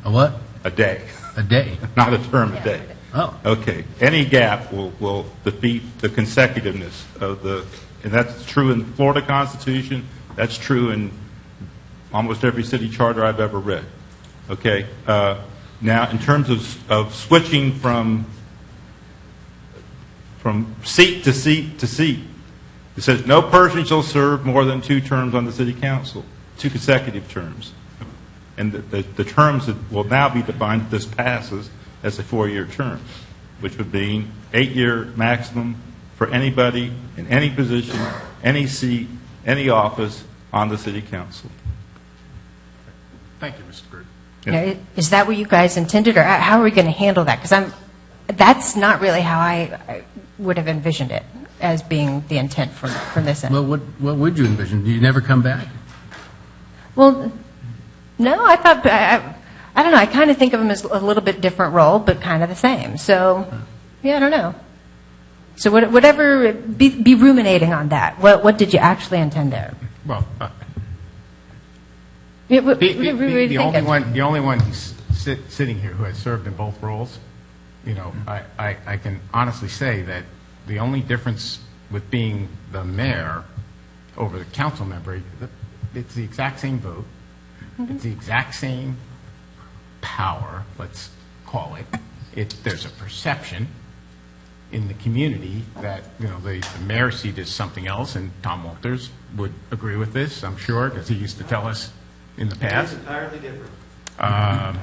A what? A day. A day. Not a term, a day. Oh. Okay. Any gap will defeat the consecutiveness of and that's true in the Florida Constitution. That's true in almost every city charter I've ever read. Okay. Now, in terms of switching from from seat to seat to seat. It says, "No person shall serve more than 2 terms on the city council, 2 consecutive terms." And the terms that will now be defined if this passes as a 4-year term, which would mean 8-year maximum for anybody in any position, any seat, any office on the city council. Thank you, Mr. Groot. Now, is that what you guys intended, or how are we going to handle that? Because that's not really how I would have envisioned it as being the intent from this end. Well, what would you envision? Do you never come back? Well, no, I thought, I don't know, I kind of think of them as a little bit different role, but kind of the same. So, yeah, I don't know. So whatever, be ruminating on that. What did you actually intend there? Well, What do the you think? the only one who's sitting here who has served in both roles, you know, I can honestly say that the only difference with being the mayor over the council member, it's the exact same vote. It's the exact same power, let's call it. There's a perception in the community that, you know, the mayor's seat is something else, and Tom Walters would agree with this, I'm sure, because he used to tell us in the past. It's entirely different.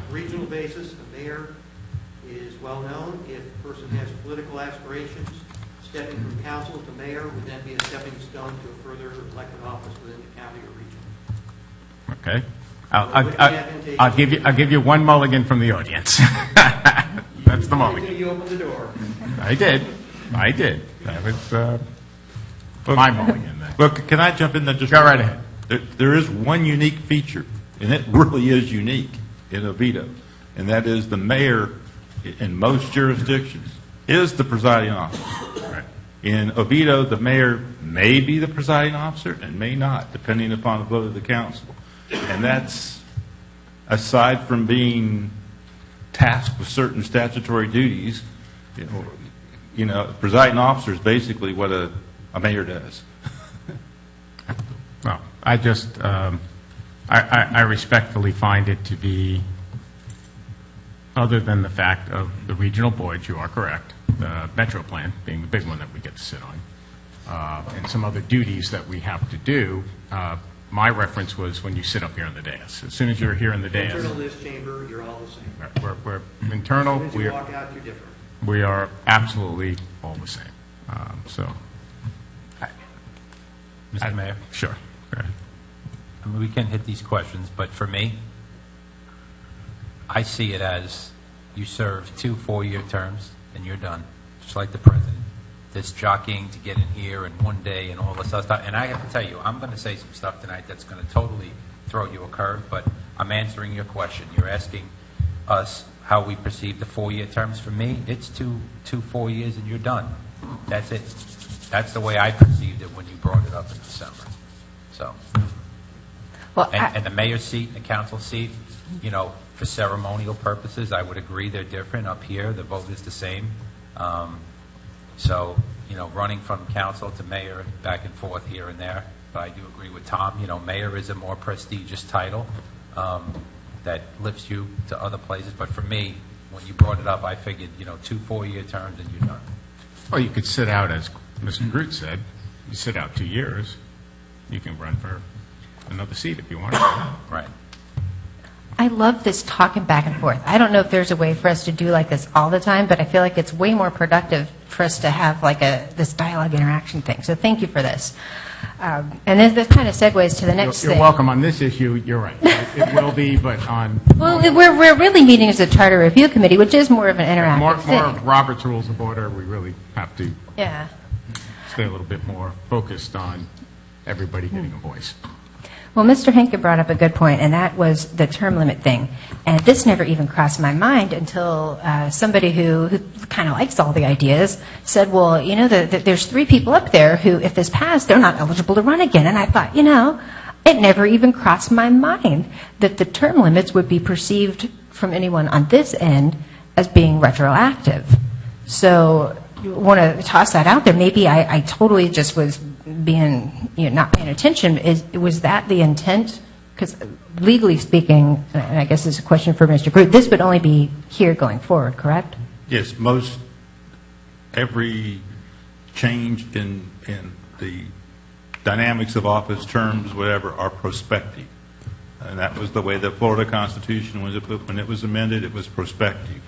Regional basis, the mayor is well known. If a person has political aspirations, stepping from council to mayor would then be a stepping stone to a further elected office within the county or region. Okay. I'll give you one mulligan from the audience. That's the mulligan. You opened the door. I did. That was my mulligan. Then. Look, can I jump in there just Go right ahead. There is one unique feature, and it really is unique in Oviedo, and that is the mayor in most jurisdictions is the presiding officer. Right. In Oviedo, the mayor may be the presiding officer and may not, depending upon the vote of the council. And that's, aside from being tasked with certain statutory duties, you know, presiding officer is basically what a mayor does. Well, I just, I respectfully find it to be, other than the fact of the regional boards, you are correct, the Metro Plan being the big one that we get to sit on, and some other duties that we have to do. My reference was when you sit up here in the dais. As soon as you're here in the dais. Internal this chamber, you're all the same. We're internal. As soon as you walk out, you're different. We are absolutely all the same. So, Mr. Mayor, sure. Go ahead. I mean, we can hit these questions, but for me, I see it as you serve 2 4-year terms and you're done, just like the president. This jockeying to get in here in one day and all this other stuff. And I have to tell you, I'm going to say some stuff tonight that's going to totally throw you a curve, but I'm answering your question. You're asking us how we perceive the 4-year terms. For me, it's 2 4 years and you're done. That's it. That's the way I perceived it when you brought it up in December. So, Well, and the mayor's seat and the council seat, you know, for ceremonial purposes, I would agree they're different. Up here, the vote is the same. So, you know, running from council to mayor, back and forth here and there. But I do agree with Tom. You know, mayor is a more prestigious title that lifts you to other places. But for me, when you brought it up, I figured, you know, 2 4-year terms and you're done. Well, you could sit out, as Mr. Groot said, you sit out 2 years. You can run for another seat if you want to. Right. I love this talking back and forth. I don't know if there's a way for us to do like this all the time, but I feel like it's way more productive for us to have like this dialogue interaction thing. So thank you for this. And then this kind of segues to the next You're thing. welcome. On this issue, you're right. It will be, but on Well, we're really meeting as a charter review committee, which is more of an interactive more thing. of Robert's Rules of Order, we really have to Yeah. stay a little bit more focused on everybody getting a voice. Well, Mr. Henke brought up a good point, and that was the term limit thing. And this never even crossed my mind until somebody who kind of likes all the ideas said, well, you know, there's 3 people up there who, if this passed, they're not eligible to run again. And I thought, you know, it never even crossed my mind that the term limits would be perceived from anyone on this end as being retroactive. So you want to toss that out there. Maybe I totally just was being, you know, not paying attention. Was that the intent? Because legally speaking, and I guess this is a question for Mr. Groot, this would only be here going forward, correct? Yes, every change in the dynamics of office, terms, whatever, are prospective. And that was the way the Florida Constitution was, when it was amended, it was prospective.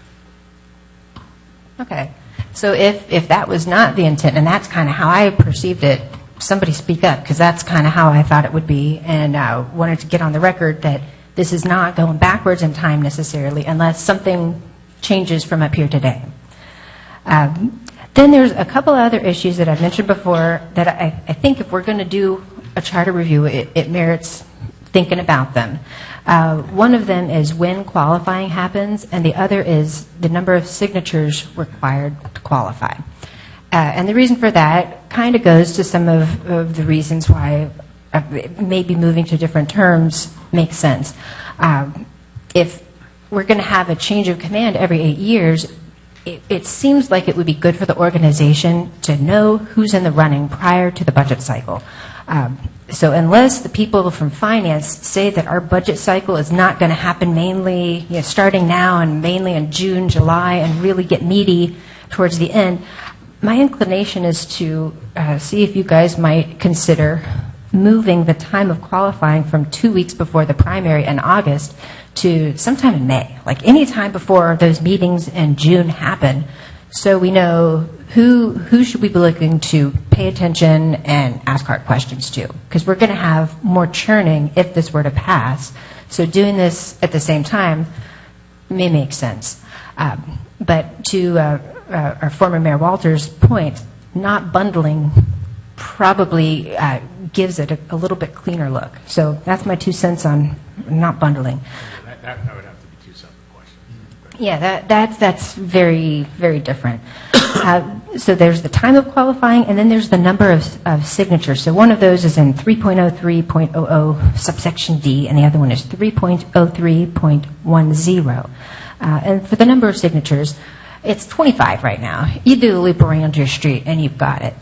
Okay. So if that was not the intent, and that's kind of how I perceived it, somebody speak up, because that's kind of how I thought it would be, and I wanted to get on the record that this is not going backwards in time necessarily, unless something changes from up here today. Then there's a couple other issues that I've mentioned before that I think if we're going to do a charter review, it merits thinking about them. One of them is when qualifying happens, and the other is the number of signatures required to qualify. And the reason for that kind of goes to some of the reasons why maybe moving to different terms makes sense. If we're going to have a change of command every 8 years, it seems like it would be good for the organization to know who's in the running prior to the budget cycle. So unless the people from finance say that our budget cycle is not going to happen mainly, starting now and mainly in June, July, and really get meaty towards the end, my inclination is to see if you guys might consider moving the time of qualifying from 2 weeks before the primary in August to sometime in May, like any time before those meetings in June happen, so we know who should we be looking to pay attention and ask hard questions to, because we're going to have more churning if this were to pass. So doing this at the same time may make sense. But to our former Mayor Walters' point, not bundling probably gives it a little bit cleaner look. So that's my 2 cents on not bundling. That would have to be 2 separate questions. Yeah, that's very, very different. So there's the time of qualifying, and then there's the number of signatures. So one of those is in 3.03.00 subsection D, and the other one is 3.03.10. And for the number of signatures, it's 25 right now. You do a loop around your street, and you've got it.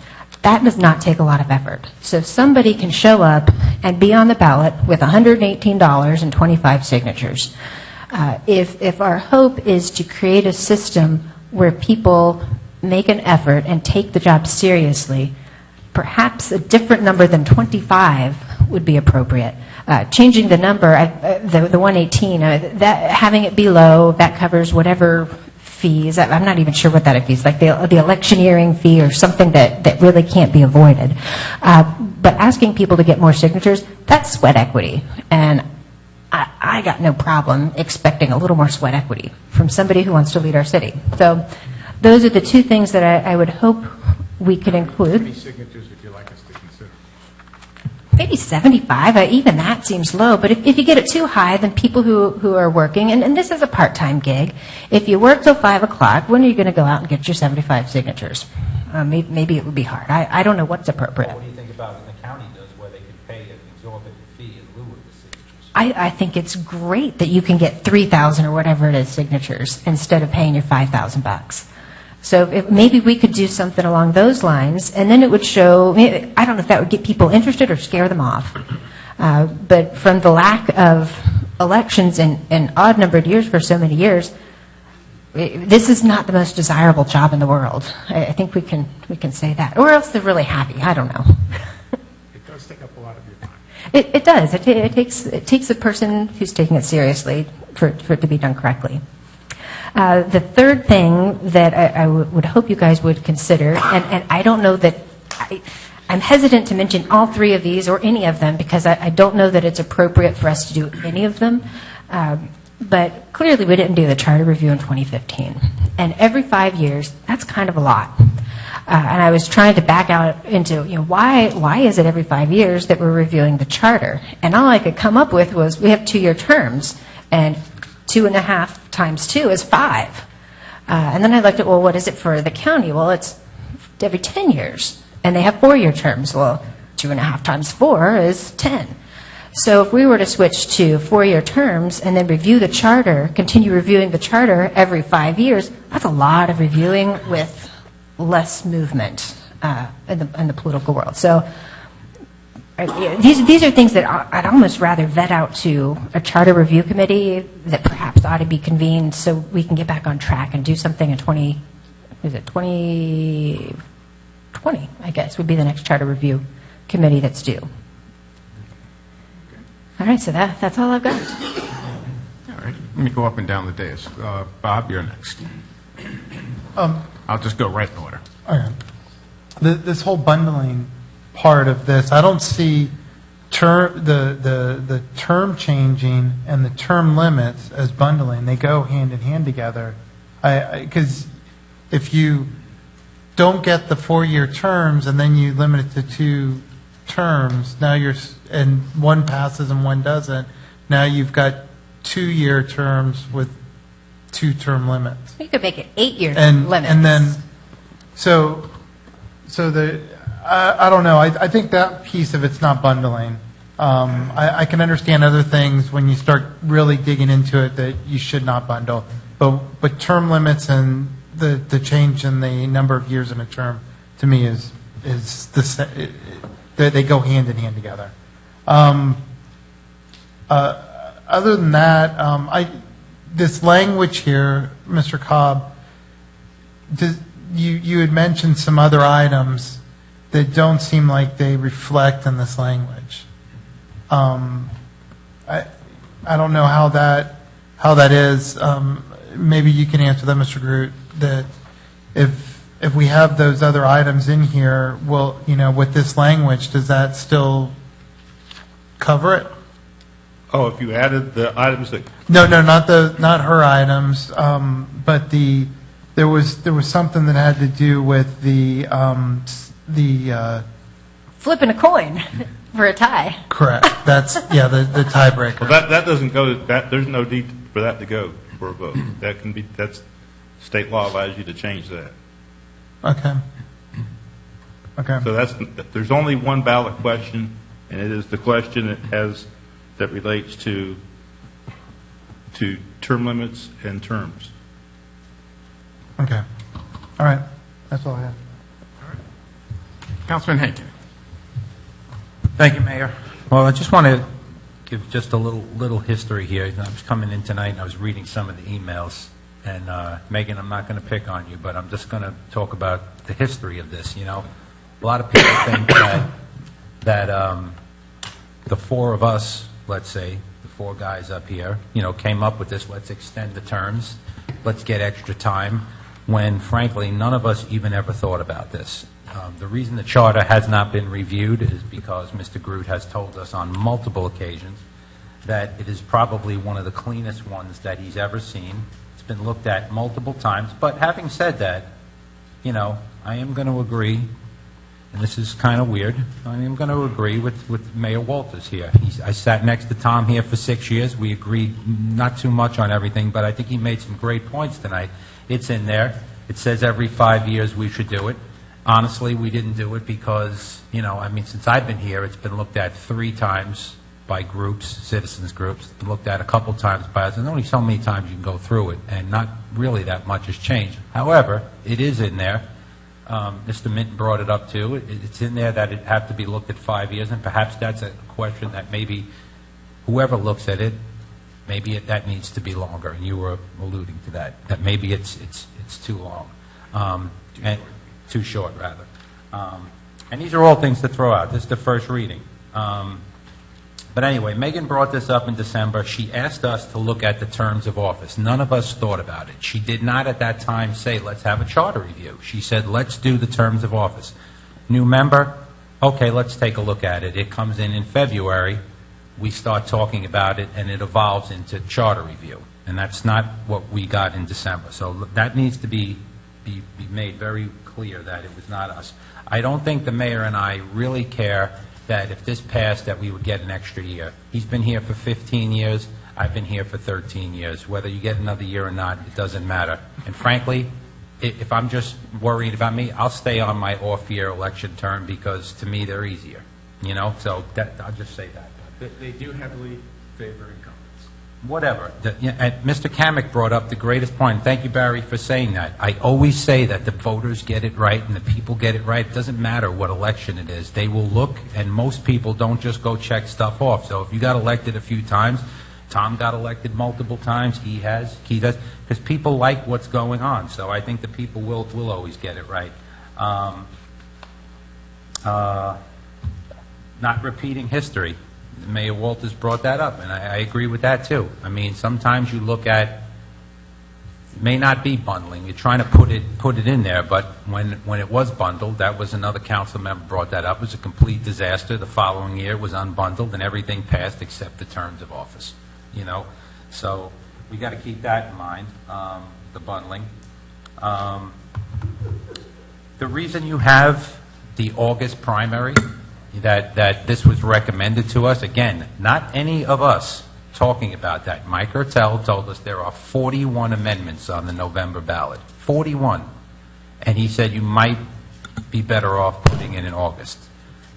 That does not take a lot of effort. So somebody can show up and be on the ballot with $118 and 25 signatures. If our hope is to create a system where people make an effort and take the job seriously, perhaps a different number than 25 would be appropriate. Changing the number, the 118, that having it be low, that covers whatever fees. I'm not even sure what that is, like the electioneering fee or something that really can't be avoided. But asking people to get more signatures, that's sweat equity. And I got no problem expecting a little more sweat equity from somebody who wants to lead our city. So those are the 2 things that I would hope we could include. How many signatures would you like us to consider? Maybe 75. Even that seems low. But if you get it too high, then people who are working, and this is a part-time gig, if you work till 5 o'clock, when are you going to go out and get your 75 signatures? Maybe it would be hard. I don't know what's appropriate. What do you think about when the county does where they can pay an exorbitant fee in lieu of the signatures? I think it's great that you can get 3,000 or whatever it is signatures instead of paying your $5,000. So maybe we could do something along those lines, and then it would show, I don't know if that would get people interested or scare them off. But from the lack of elections in odd-numbered years for so many years, this is not the most desirable job in the world. I think we can say that. Or else they're really happy. I don't know. It does take up a lot of your time. It does. It takes a person who's taking it seriously for it to be done correctly. The third thing that I would hope you guys would consider, and I don't know that I'm hesitant to mention all 3 of these or any of them because I don't know that it's appropriate for us to do any of them. But clearly we didn't do the charter review in 2015. And every 5 years, that's kind of a lot. And I was trying to back out into, why is it every 5 years that we're reviewing the charter? And all I could come up with was we have 2-year terms, and 2.5 times 2 is 5. And then I looked at, well, what is it for the county? Well, it's every 10 years. And they have 4-year terms. Well, 2.5 times 4 is 10. So if we were to switch to 4-year terms and then review the charter, continue reviewing the charter every 5 years, that's a lot of reviewing with less movement in the political world. So these are things that I'd almost rather vet out to a charter review committee that perhaps ought to be convened so we can get back on track and do something in 2020 2020, I guess, would be the next charter review committee that's due. All right, so that's all I've got. All right, let me go up and down the dais. Bob, you're next. I'll just go right in order. Okay. This whole bundling part of this, I don't see the term changing and the term limits as bundling. They go hand in hand together. Because if you don't get the 4-year terms and then you limit it to 2 terms, now and one passes and one doesn't, now you've got 2-year terms with 2 term limits. You could make it 8-year limits. And then, so I don't know. I think that piece of it's not bundling. I can understand other things when you start really digging into it that you should not bundle. But term limits and the change in the number of years in a term, to me, is they go hand in hand together. Other than that, this language here, Mr. Cobb, you had mentioned some other items that don't seem like they reflect in this language. I don't know how that is. Maybe you can answer that, Mr. Groot. That if we have those other items in here, well, with this language, does that still cover it? Oh, if you added the items that... No, not her items, but there was something that had to do with the flipping a coin for a tie. Correct. That's the tiebreaker. Well, that doesn't go. There's no need for that to go for a vote. That's state law allows you to change that. Okay. So there's only one ballot question, and it is the question that relates to term limits and terms. Okay. All right. That's all I have. Councilman Hankin. Thank you, Mayor. Well, I just want to give just a little history here. I was coming in tonight and I was reading some of the emails. And Megan, I'm not going to pick on you, but I'm just going to talk about the history of this. A lot of people think that the 4 of us, let's say, the 4 guys up here, came up with this. Let's extend the terms. Let's get extra time. When, frankly, none of us even ever thought about this. The reason the charter has not been reviewed is because Mr. Groot has told us on multiple occasions that it is probably one of the cleanest ones that he's ever seen. It's been looked at multiple times. But having said that, I am going to agree, and this is kind of weird, I am going to agree with Mayor Walters here. I sat next to Tom here for 6 years. We agreed not too much on everything, but I think he made some great points tonight. It's in there. It says every 5 years we should do it. Honestly, we didn't do it because, since I've been here, it's been looked at 3 times by groups, citizens groups. It's been looked at a couple times by us. There's only so many times you can go through it, and not really that much has changed. However, it is in there. Mr. Minton brought it up, too. It's in there that it have to be looked at 5 years, and perhaps that's a question that maybe whoever looks at it, maybe that needs to be longer, and you were alluding to that maybe it's too long. And too short, rather. And these are all things to throw out. This is the first reading. But anyway, Megan brought this up in December. She asked us to look at the terms of office. None of us thought about it. She did not at that time say, let's have a charter review. She said, let's do the terms of office. New member, okay, let's take a look at it. It comes in February. We start talking about it, and it evolves into charter review. And that's not what we got in December. So that needs to be made very clear that it was not us. I don't think the mayor and I really care that if this passed that we would get an extra year. He's been here for 15 years. I've been here for 13 years. Whether you get another year or not, it doesn't matter. And frankly, if I'm just worried about me, I'll stay on my off-year election term because to me they're easier. So I'll just say that. They do heavily favor incumbents. Whatever. Mr. Kamek brought up the greatest point. Thank you, Barry, for saying that. I always say that the voters get it right and the people get it right. It doesn't matter what election it is. They will look, and most people don't just go check stuff off. So if you got elected a few times, Tom got elected multiple times, he does, because people like what's going on. So I think the people will always get it right. not repeating history. Mayor Walters brought that up, and I agree with that, too. I mean, sometimes you look at, it may not be bundling, you're trying to put it in there, but when it was bundled, that was another council member brought that up, it was a complete disaster. The following year, it was unbundled, and everything passed except the terms of office, you know? So we got to keep that in mind, the bundling. The reason you have the August primary, that this was recommended to us, again, not any of us talking about that. Mike Hertel told us there are 41 amendments on the November ballot. 41. And he said you might be better off putting it in August.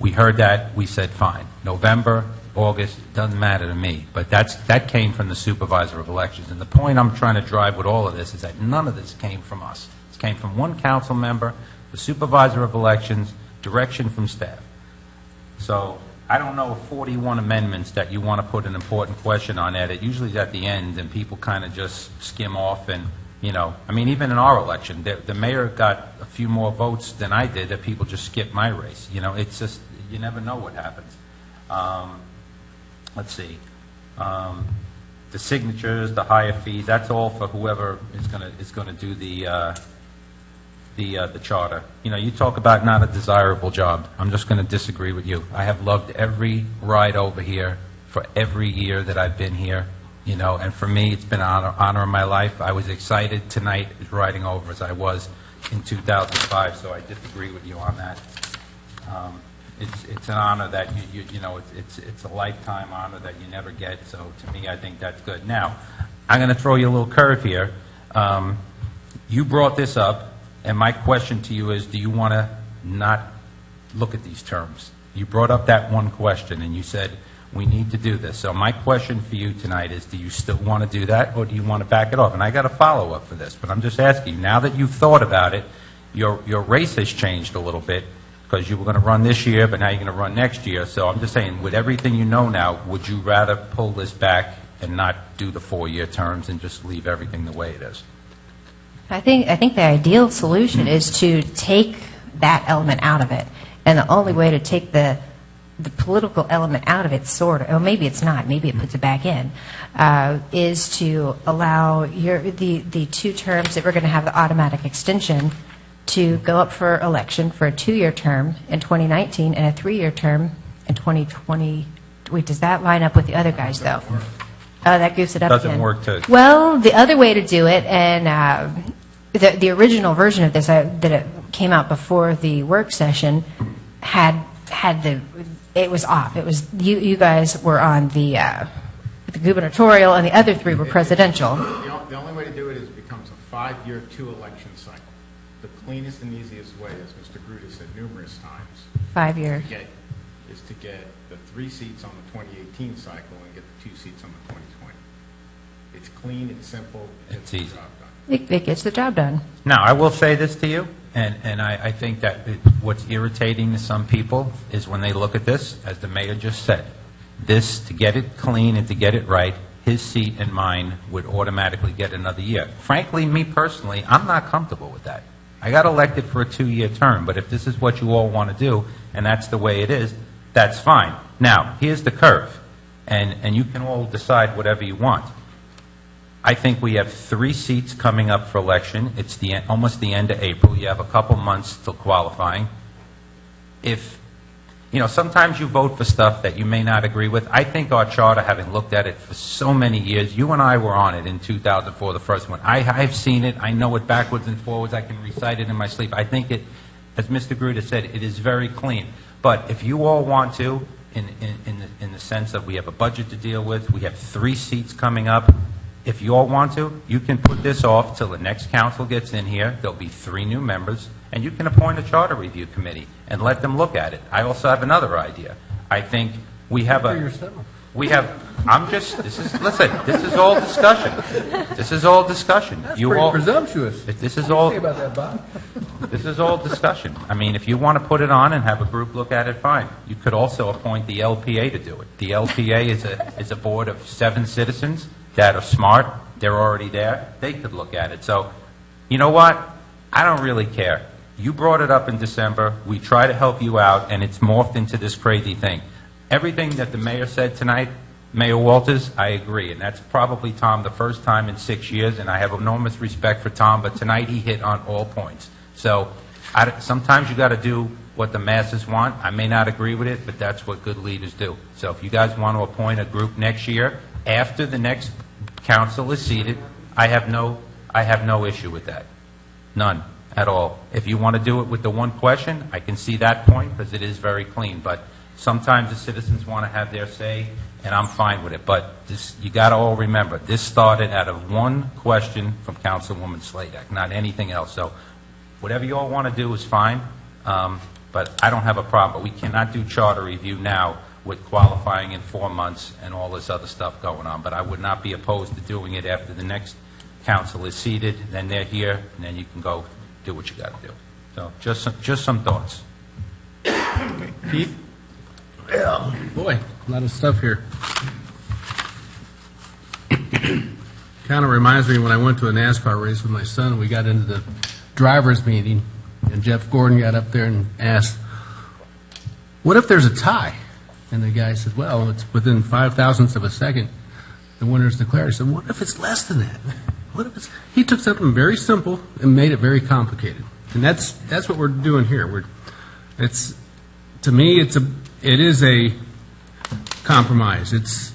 We heard that. We said, fine. November, August, doesn't matter to me. But that came from the supervisor of elections. And the point I'm trying to drive with all of this is that none of this came from us. It came from one council member, the supervisor of elections, direction from staff. So I don't know 41 amendments that you want to put an important question on that. It usually is at the end, and people kind of just skim off. And, you know, I mean, even in our election, the mayor got a few more votes than I did that people just skipped my race. You know, it's just, you never know what happens. Let's see. The signatures, the higher fees, that's all for whoever is going to do the charter. You know, you talk about not a desirable job. I'm just going to disagree with you. I have loved every ride over here for every year that I've been here, you know, and for me, it's been an honor of my life. I was excited tonight riding over as I was in 2005, so I disagree with you on that. It's an honor that you know, it's a lifetime honor that you never get, so to me, I think that's good. Now, I'm going to throw you a little curve here. You brought this up. And my question to you is, do you want to not look at these terms? You brought up that one question, and you said, we need to do this. So my question for you tonight is, do you still want to do that, or do you want to back it off? And I got a follow-up for this, but I'm just asking you, now that you've thought about it, your race has changed a little bit, because you were going to run this year, but now you're going to run next year. So I'm just saying, with everything you know now, would you rather pull this back and not do the 4-year terms and just leave everything the way it is? I think the ideal solution is to take that element out of it, and the only way to take the political element out of it, sort of, or maybe it's not, maybe it puts it back in, is to allow the 2 terms that we're going to have the automatic extension to go up for election for a 2-year term in 2019 and a 3-year term in 2020. Wait, does that line up with the other guys, though? That goofs it up Doesn't again. work to... Well, the other way to do it, and the original version of this that it came out before the work session had it was off. It was you guys were on the gubernatorial, and the other 3 were presidential. The only way to do it is it becomes a 5-year, 2-election cycle. The cleanest and easiest way, as Mr. Gruder said numerous times, 5 years. is to get the 3 seats on the 2018 cycle and get the 2 seats on the 2020. It's clean, it's simple, It's easy. the job done. It gets the job done. Now, I will say this to you, and I think that what's irritating to some people is when they look at this, as the mayor just said, this, to get it clean and to get it right, his seat and mine would automatically get another year. Frankly, me personally, I'm not comfortable with that. I got elected for a 2-year term, but if this is what you all want to do, and that's the way it is, that's fine. Now, here's the curve, and you can all decide whatever you want. I think we have 3 seats coming up for election. It's almost the end of April. You have a couple months till qualifying. If, you know, sometimes you vote for stuff that you may not agree with. I think our charter, having looked at it for so many years, you and I were on it in 2004, the first one. I've seen it. I know it backwards and forwards. I can recite it in my sleep. I think it, as Mr. Gruder said, it is very clean. But if you all want to, in the sense of we have a budget to deal with, we have 3 seats coming up, if you all want to, you can put this off till the next council gets in here. There'll be 3 new members, and you can appoint a charter review committee and let them look at it. I also have another idea. I think we have listen, this is all discussion. This is all discussion. That's pretty presumptuous. This is all. What do you say about that, Bob? This is all discussion. I mean, if you want to put it on and have a group look at it, fine. You could also appoint the LPA to do it. The LPA is a board of 7 citizens that are smart. They're already there. They could look at it. So, you know what? I don't really care. You brought it up in December. We try to help you out, and it's morphed into this crazy thing. Everything that the mayor said tonight, Mayor Walters, I agree, and that's probably, Tom, the first time in 6 years, and I have enormous respect for Tom, but tonight he hit on all points. So sometimes you got to do what the masses want. I may not agree with it, but that's what good leaders do. So if you guys want to appoint a group next year, after the next council is seated, I have no issue with that. None at all. If you want to do it with the one question, I can see that point because it is very clean. But sometimes the citizens want to have their say, and I'm fine with it. But this, you got to all remember, this started out of one question from Councilwoman Sladak, not anything else. So whatever you all want to do is fine, but I don't have a problem. But we cannot do charter review now with qualifying in 4 months and all this other stuff going on. But I would not be opposed to doing it after the next council is seated, then they're here, and then you can go do what you got to do. So just some thoughts. Pete? Yeah, boy, a lot of stuff here. Kind of reminds me when I went to a NASCAR race with my son, we got into the driver's meeting, and Jeff Gordon got up there and asked, what if there's a tie? And the guy said, well, it's within 0.005 of a second, the winner's declared. I said, what if it's less than that? What if it's... He took something very simple and made it very complicated. And that's what we're doing here. To me, it is a compromise. It's,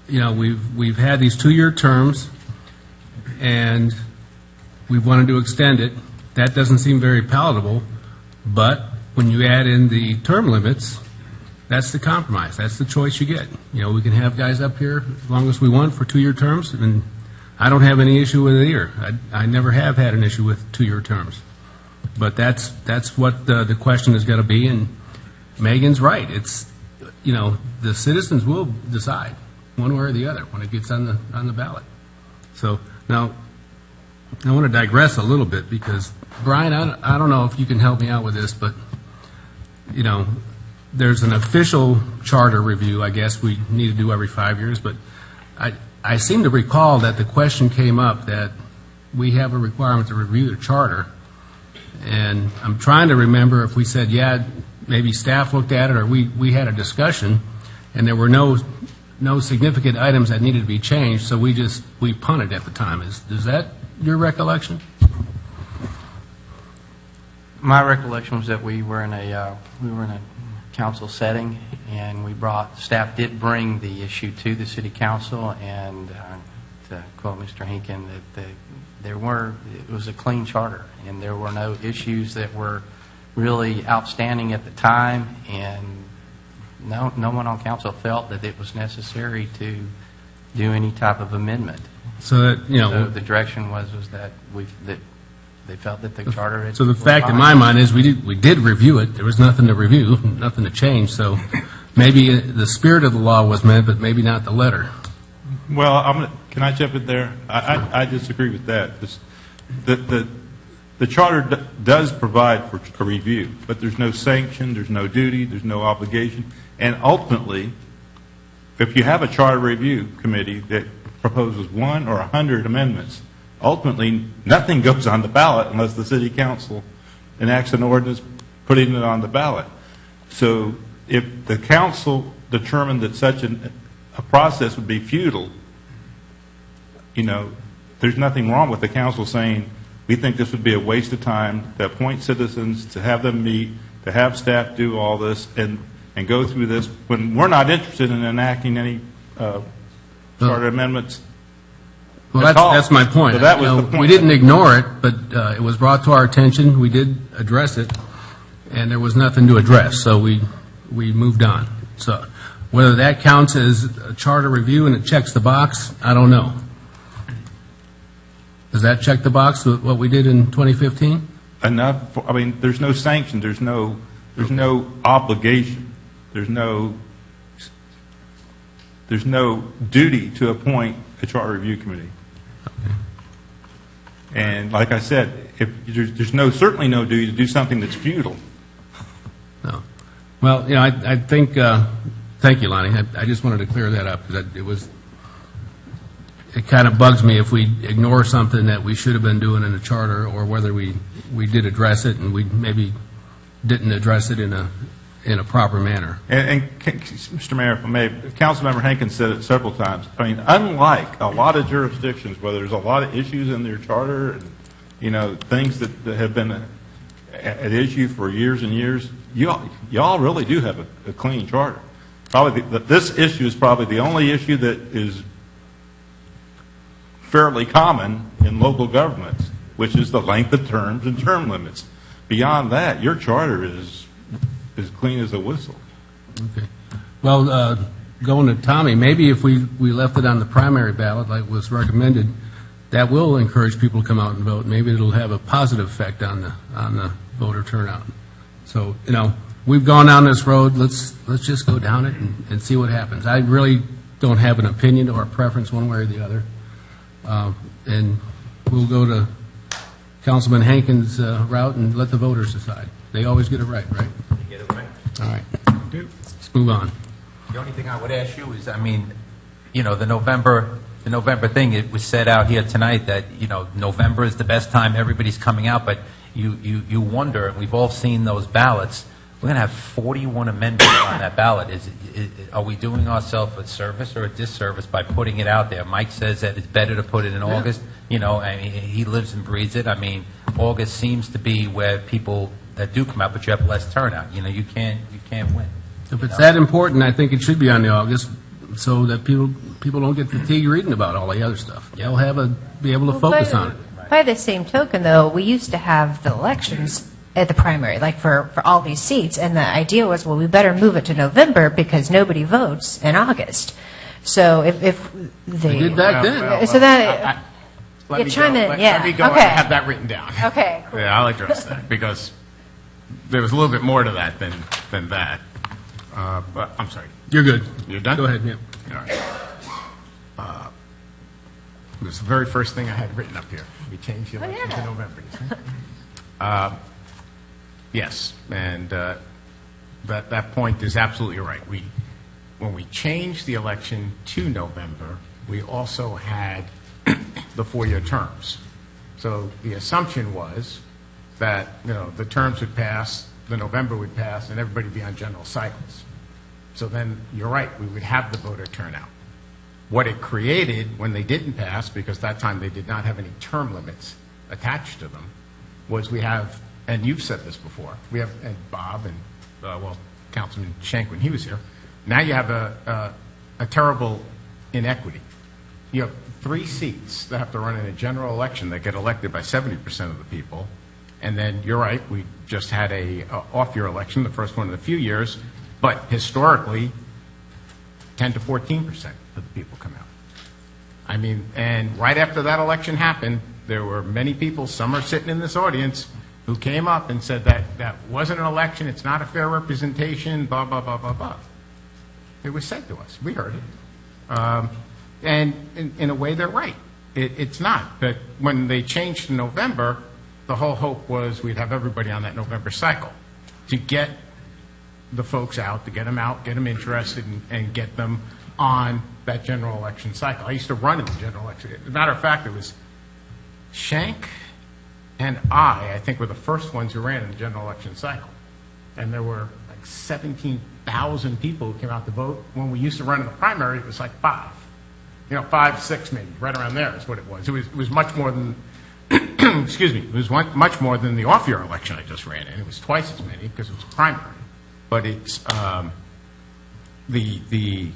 you know, we've had these 2-year terms, and we wanted to extend it. That doesn't seem very palatable, but when you add in the term limits, that's the compromise. That's the choice you get. You know, we can have guys up here as long as we want for 2-year terms, and I don't have any issue with it either. I never have had an issue with 2-year terms. But that's what the question is going to be, and Megan's right. It's, you know, the citizens will decide one way or the other when it gets on the ballot. So now I want to digress a little bit because, Brian, I don't know if you can help me out with this, but, you know, there's an official charter review, I guess we need to do every 5 years, but I seem to recall that the question came up that we have a requirement to review the charter, and I'm trying to remember if we said, yeah, maybe staff looked at it, or we had a discussion, and there were no significant items that needed to be changed, so we punted at the time. Is that your recollection? My recollection was that we were in a council setting, and staff did bring the issue to the city council, and to quote Mr. Hinkin, that it was a clean charter, and there were no issues that were really outstanding at the time, and no one on council felt that it was necessary to do any type of amendment. So that, you know, so the direction was that they felt that the charter had... So the fact in my mind is we did review it. There was nothing to review, nothing to change. So maybe the spirit of the law was meant, but maybe not the letter. Well, can I jump in there? I disagree with that. The charter does provide for a review, but there's no sanction, there's no duty, there's no obligation. And ultimately, if you have a charter review committee that proposes 1 or 100 amendments, ultimately, nothing goes on the ballot unless the city council enacts an ordinance putting it on the ballot. So if the council determined that such a process would be futile, you know, there's nothing wrong with the council saying, we think this would be a waste of time to appoint citizens, to have them meet, to have staff do all this, and go through this when we're not interested in enacting any charter amendments. Well, that's my point. So that was the point. We didn't ignore it, but it was brought to our attention. We did address it, and there was nothing to address, so we moved on. So whether that counts as a charter review and it checks the box, I don't know. Does that check the box with what we did in 2015? Enough. I mean, there's no sanction. There's no obligation. There's no duty to appoint a charter review committee. And like I said, if there's certainly no duty to do something that's futile. No. Well, you know, I think. Thank you, Lonnie. I just wanted to clear that up because it kind of bugs me if we ignore something that we should have been doing in the charter, or whether we we did address it, and we maybe didn't address it in a proper manner. And Mr. Mayor, if I may, Councilmember Hankins said it several times. I mean, unlike a lot of jurisdictions where there's a lot of issues in their charter and, you know, things that have been at issue for years and years, y'all really do have a clean charter. Probably this issue is probably the only issue that is fairly common in local governments, which is the length of terms and term limits. Beyond that, your charter is as clean as a whistle. Okay. Well, going to Tommy, maybe if we left it on the primary ballot like was recommended, that will encourage people to come out and vote. Maybe it'll have a positive effect on the voter turnout. So, you know, we've gone down this road. Let's just go down it and see what happens. I really don't have an opinion or a preference one way or the other. And we'll go to Councilman Hankins' route and let the voters decide. They always get it right, right? Get it right. All right. Let's move on. The only thing I would ask you is, I mean, you know, the November thing, it was said out here tonight that, you know, November is the best time, everybody's coming out, but you wonder, and we've all seen those ballots, we're going to have 41 amendments on that ballot. Are we doing ourselves a service or a disservice by putting it out there? Mike says that it's better to put it in August. You know, I mean, he lives and breathes it. I mean, August seems to be where people that do come out, but you have less turnout. You know, you can't win. If it's that important, I think it should be on the August so that people don't get fatigued reading about all the other stuff. They'll be able to focus on it. By the same token, though, we used to have the elections at the primary, like for all these seats, and the idea was, well, we better move it to November because nobody votes in August. So if they did back then. So that let me chime go. in. Let me go. Okay. I have that written down. Okay. Cool. Yeah, I'll address that because there was a little bit more to that than that. But I'm sorry. You're good. You're done? Go ahead, yeah. All right. It was the very first thing I had written up here. We changed the election to November. Yes, and that point is absolutely right. When we changed the election to November, we also had the 4-year terms. So the assumption was that, you know, the terms would pass, the November would pass, and everybody would be on general cycles. So then, you're right, we would have the voter turnout. What it created when they didn't pass, because that time they did not have any term limits attached to them, was we have, and you've said this before, we have, and Bob and, Councilman Schenk when he was here, now you have a terrible inequity. You have 3 seats that have to run in a general election that get elected by 70% of the people, and then, you're right, we just had a off-year election, the first one in a few years, but historically, 10 to 14% of the people come out. I mean, and right after that election happened, there were many people, some are sitting in this audience, who came up and said that wasn't an election, it's not a fair representation, blah, blah, blah, blah, blah. It was said to us. We heard it. And in a way, they're right. It's not. But when they changed to November, the whole hope was we'd have everybody on that November cycle to get the folks out, to get them out, get them interested, and get them on that general election cycle. I used to run in the general election. As a matter of fact, it was Schenk and I think, were the first ones who ran in the general election cycle. And there were like 17,000 people who came out to vote. When we used to run in the primary, it was like 5. 5, 6 maybe, right around there is what it was. It was much more than, excuse me, it was much more than the off-year election I just ran in. It was twice as many because it was primary. But it's the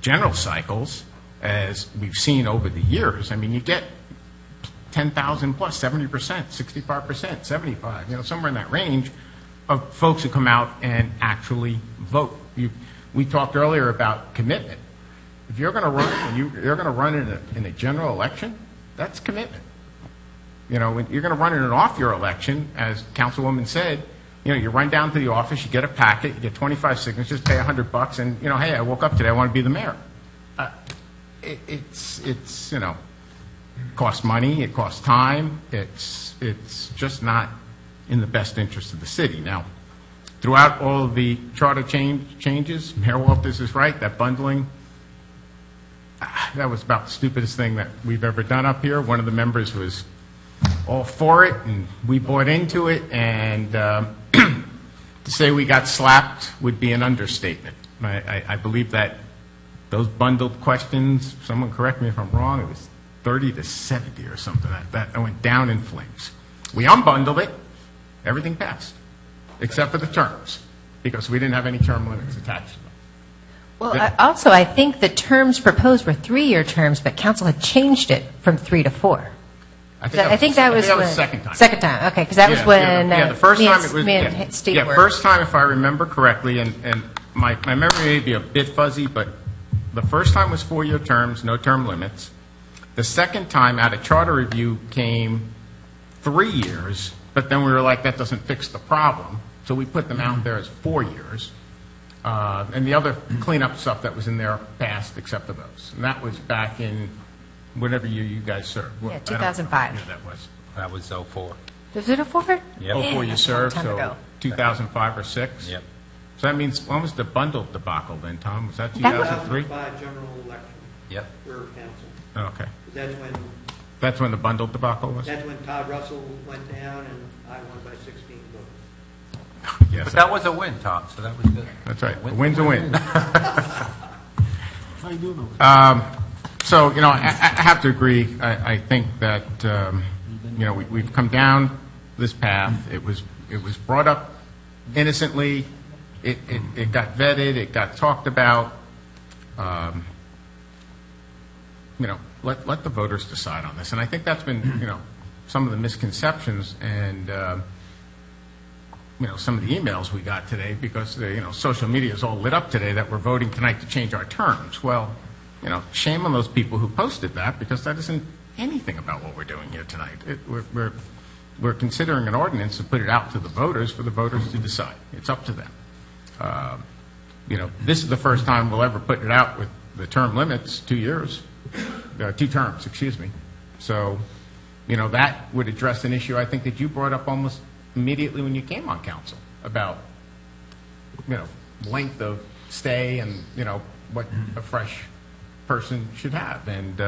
general cycles, as we've seen over the years. I mean, you get 10,000 plus, 70%, 65%, 75, somewhere in that range of folks who come out and actually vote. We talked earlier about commitment. If you're going to run, and you're going to run in a general election, that's commitment. When you're going to run in an off-year election, as Councilwoman said, you run down to the office, you get a packet, you get 25 signatures, pay $100, and, hey, I woke up today, I want to be the mayor. It's costs money, it costs time, it's just not in the best interest of the city. Now, throughout all of the charter changes, Mayor Walters is right, that bundling, that was about the stupidest thing that we've ever done up here. One of the members was all for it, and we bought into it, and to say we got slapped would be an understatement. I believe that those bundled questions, someone correct me if I'm wrong, it was 30 to 70 or something. That went down in flames. We unbundled it, everything passed, except for the terms, because we didn't have any term limits attached to them. Well, also, I think the terms proposed were 3-year terms, but council had changed it from 3 to 4. I think that was the second time. Second time, okay, because that was when the first me time and, it was me and Steve were. first time, if I remember correctly, and my memory may be a bit fuzzy, but the first time was 4-year terms, no term limits. The second time, out of charter review, came 3 years, but then we were like, that doesn't fix the problem, so we put them out there as 4 years. And the other cleanup stuff that was in there passed except for those. And that was back in whatever year you guys served. Yeah, 2005. Yeah, that was. That was 04. Was it a 4? Yep. 04 you served, time so ago. 2005 or 6? Yep. So that means, when was the bundled debacle then, Tom? Was that That was- 2003? 2005 general election Yep. for council. Okay. That's when The bundled debacle was? Todd Russell went down and I won by 16 votes. Yes. But that was a win, Tom, so that was good. That's right. A Win's win's a win. How you doing? So, I have to agree. I think that, we've come down this path. It was brought up innocently. It got vetted. It got talked about. Let the voters decide on this. And I think that's been, some of the misconceptions and, some of the emails we got today because, social media is all lit up today that we're voting tonight to change our terms. Well, shame on those people who posted that because that isn't anything about what we're doing here tonight. We're considering an ordinance to put it out to the voters for the voters to decide. It's up to them. This is the first time we'll ever put it out with the term limits, 2 years, 2 terms, excuse me. So, that would address an issue I think that you brought up almost immediately when you came on council about, length of stay and, what a fresh person should have. And,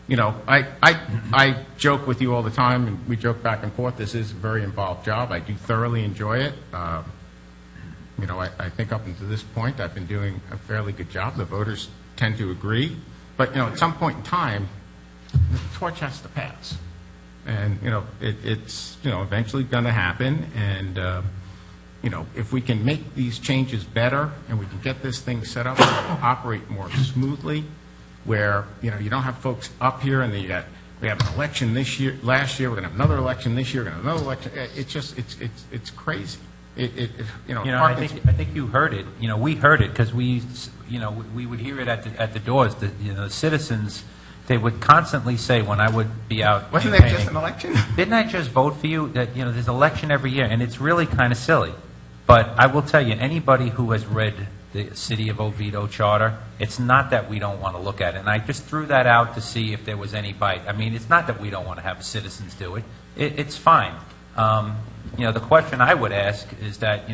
I joke with you all the time, and we joke back and forth. This is a very involved job. I do thoroughly enjoy it. I think up until this point, I've been doing a fairly good job. The voters tend to agree. But, at some point in time, the torch has to pass. And, it's, eventually going to happen. And, if we can make these changes better and we can get this thing set up to operate more smoothly, where, you don't have folks up here and we have an election last year, we're going to have another election this year, we're going to have another election. It's just, it's crazy. I think you heard it. We heard it because we would hear it at the doors. The citizens, they would constantly say when I would be out. Wasn't that just an election? Didn't I just vote for you? That there's an election every year, and it's really kind of silly. But I will tell you, anybody who has read the City of Oviedo Charter, it's not that we don't want to look at it. And I just threw that out to see if there was any bite. I mean, it's not that we don't want to have citizens do it. It's fine. The question I would ask is that,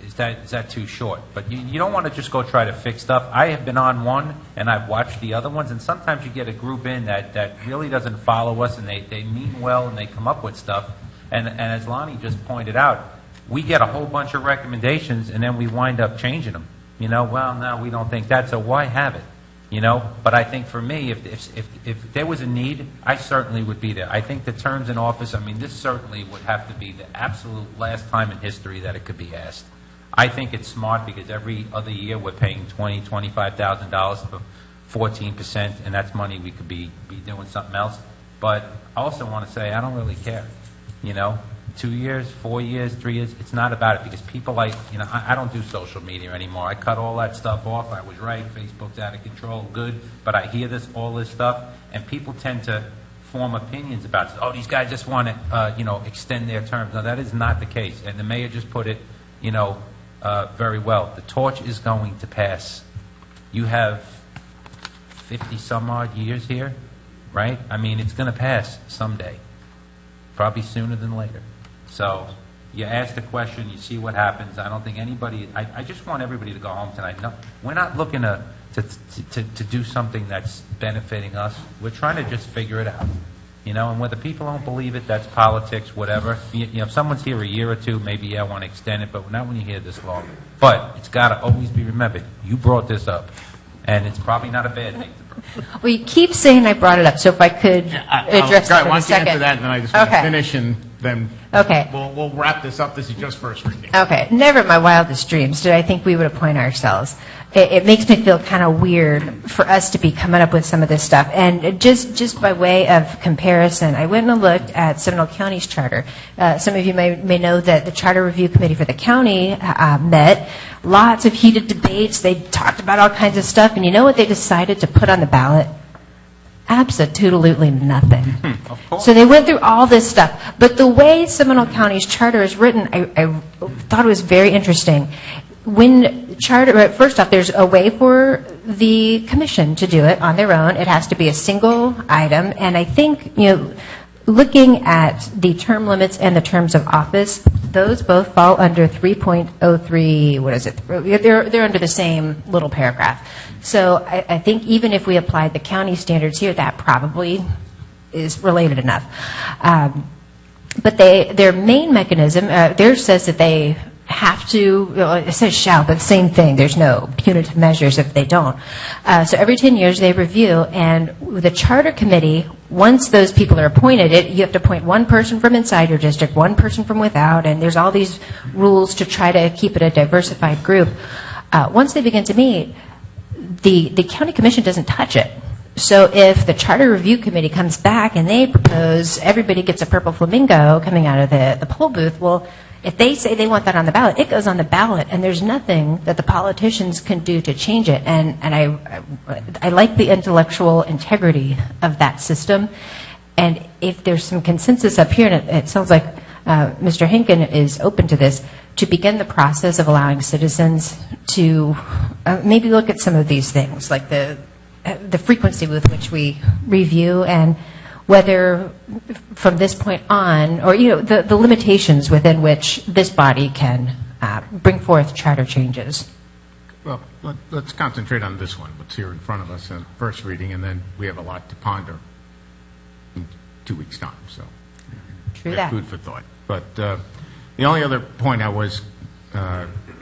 is that too short? But you don't want to just go try to fix stuff. I have been on one, and I've watched the other ones, and sometimes you get a group in that really doesn't follow us, and they mean well, and they come up with stuff. And as Lonnie just pointed out, we get a whole bunch of recommendations, and then we wind up changing them. Well, no, we don't think that, so why have it? But I think for me, if there was a need, I certainly would be there. I think the terms in office, this certainly would have to be the absolute last time in history that it could be asked. I think it's smart because every other year we're paying $20,000, $25,000 for 14%, and that's money we could be doing something else. But I also want to say I don't really care. 2 years, 4 years, 3 years, it's not about it because people I don't do social media anymore. I cut all that stuff off. I was right. Facebook's out of control. Good. But I hear all this stuff, and people tend to form opinions about it. Oh, these guys just want to, extend their terms. No, that is not the case. And the mayor just put it, very well. The torch is going to pass. You have 50 some odd years here, right? It's going to pass someday, probably sooner than later. So you ask the question, you see what happens. I don't think anybody, I just want everybody to go home tonight. No, we're not looking to do something that's benefiting us. We're trying to just figure it out. You know, and whether people don't believe it, that's politics, whatever. You know, if someone's here a year or two, maybe, yeah, I want to extend it, but not when you're here this long. But it's got to always be remembered, you brought this up, and it's probably not a bad thing to bring. Well, you keep saying I brought it up, so if I could address it Why for a don't you second. answer that, and then I just want to Okay. finish, and then Okay. we'll wrap this up. This is just first reading. Okay, never in my wildest dreams did I think we would appoint ourselves. It makes me feel kind of weird for us to be coming up with some of this stuff. And just by way of comparison, I went and looked at Seminole County's charter. Some of you may know that the Charter Review Committee for the county met. Lots of heated debates. They talked about all kinds of stuff. And you know what they decided to put on the ballot? Absolutely nothing. So they went through all this stuff. But the way Seminole County's charter is written, I thought it was very interesting. When charter, first off, there's a way for the commission to do it on their own. It has to be a single item. And I think, looking at the term limits and the terms of office, those both fall under 3.03, what is it? They're under the same little paragraph. So I think even if we applied the county standards here, that probably is related enough. But their main mechanism, theirs says that they have to, it says shall, but same thing. There's no punitive measures if they don't. So every 10 years they review, and the charter committee, once those people are appointed, you have to appoint one person from inside your district, one person from without, and there's all these rules to try to keep it a diversified group. Once they begin to meet, the county commission doesn't touch it. So if the charter review committee comes back and they propose everybody gets a purple flamingo coming out of the poll booth, well, if they say they want that on the ballot, it goes on the ballot, and there's nothing that the politicians can do to change it. And I like the intellectual integrity of that system. And if there's some consensus up here, and it sounds like Mr. Henkin is open to this, to begin the process of allowing citizens to maybe look at some of these things, like the frequency with which we review, and whether from this point on, or the limitations within which this body can bring forth charter changes. Well, let's concentrate on this one, what's here in front of us in first reading, and then we have a lot to ponder in 2 weeks' time. So True we that. have food for thought. But the only other point I was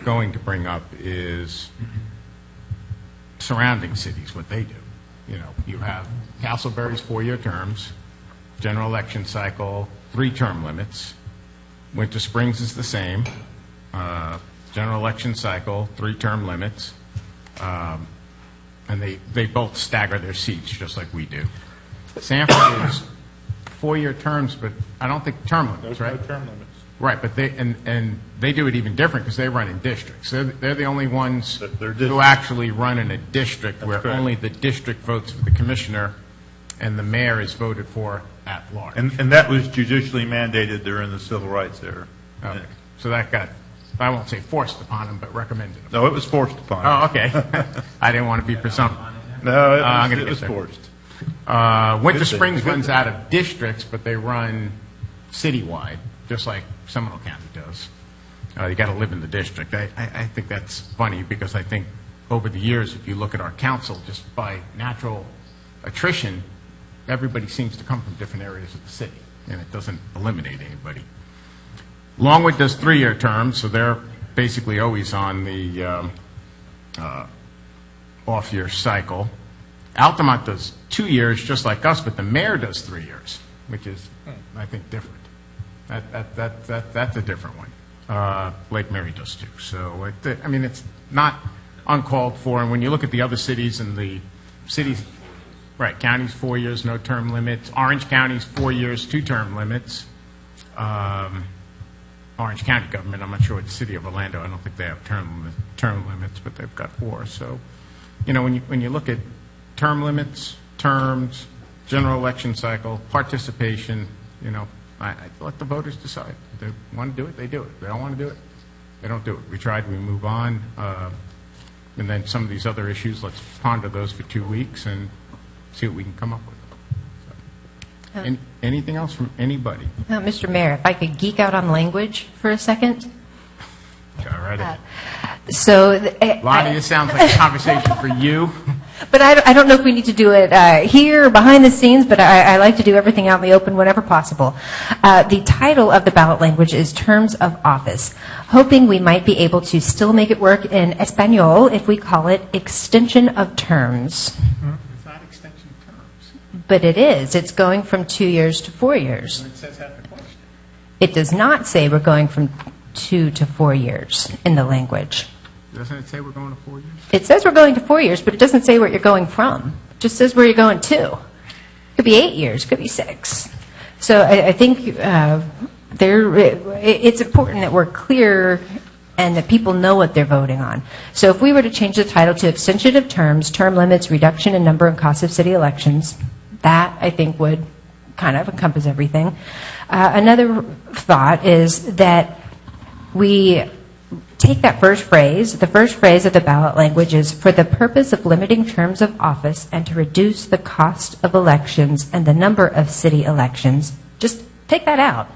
going to bring up is surrounding cities, what they do. You have Castleberry's 4-year terms, general election cycle, 3 term limits. Winter Springs is the same, general election cycle, 3 term limits, and they both stagger their seats just like we do. Sanford is 4-year terms, but I don't think term limits, right? No term limits. Right, but they do it even different because they run in districts. They're the only ones who actually run in a district where only the district votes for the commissioner and the mayor is voted for at large. And that was judicially mandated during the civil rights era. Okay. So that got, I won't say forced upon them, but recommended. No, it was forced upon Oh, okay. I didn't want to be presumptive. No, it was forced. Winter Springs runs out of districts, but they run citywide, just like Seminole County does. You got to live in the district. I think that's funny because I think over the years, if you look at our council, just by natural attrition, everybody seems to come from different areas of the city, and it doesn't eliminate anybody. Longwood does 3-year terms, so they're basically always on the off-year cycle. Altamont does 2 years, just like us, but the mayor does 3 years, which is, I think, different. That's a different one. Lake Mary does too. So, it's not uncalled for. And when you look at the other cities and the cities, right, counties 4 years, no term limits. Orange County's 4 years, 2 term limits. Orange County government, I'm not sure what the city of Orlando, I don't think they have term limits, but they've got 4. So, when you look at term limits, terms, general election cycle, participation, I let the voters decide. If they want to do it, they do it. If they don't want to do it, they don't do it. We tried, we move on. And then some of these other issues, let's ponder those for 2 weeks and see what we can come up with. So, anything else from anybody? Mr. Mayor, if I could geek out on language for a second. All right. So, Lonnie, this sounds like a conversation for you. But I don't know if we need to do it here or behind the scenes, but I like to do everything out in the open whenever possible. The title of the ballot language is Terms of Office, hoping we might be able to still make it work in Espanol if we call it Extension of Terms. It's not extension terms. But it is. It's going from 2 years to 4 years. It says that in the question. It does not say we're going from 2 to 4 years in the language. Doesn't it say we're going to 4 years? It says we're going to 4 years, but it doesn't say where you're going from. It just says where you're going to. It could be 8 years, it could be 6. So I think it's important that we're clear and that people know what they're voting on. So if we were to change the title to Extension of Terms, Term Limits, Reduction in Number and Cost of City Elections, that I think would kind of encompass everything. Another thought is that we take that first phrase. The first phrase of the ballot language is for the purpose of limiting terms of office and to reduce the cost of elections and the number of city elections. Just take that out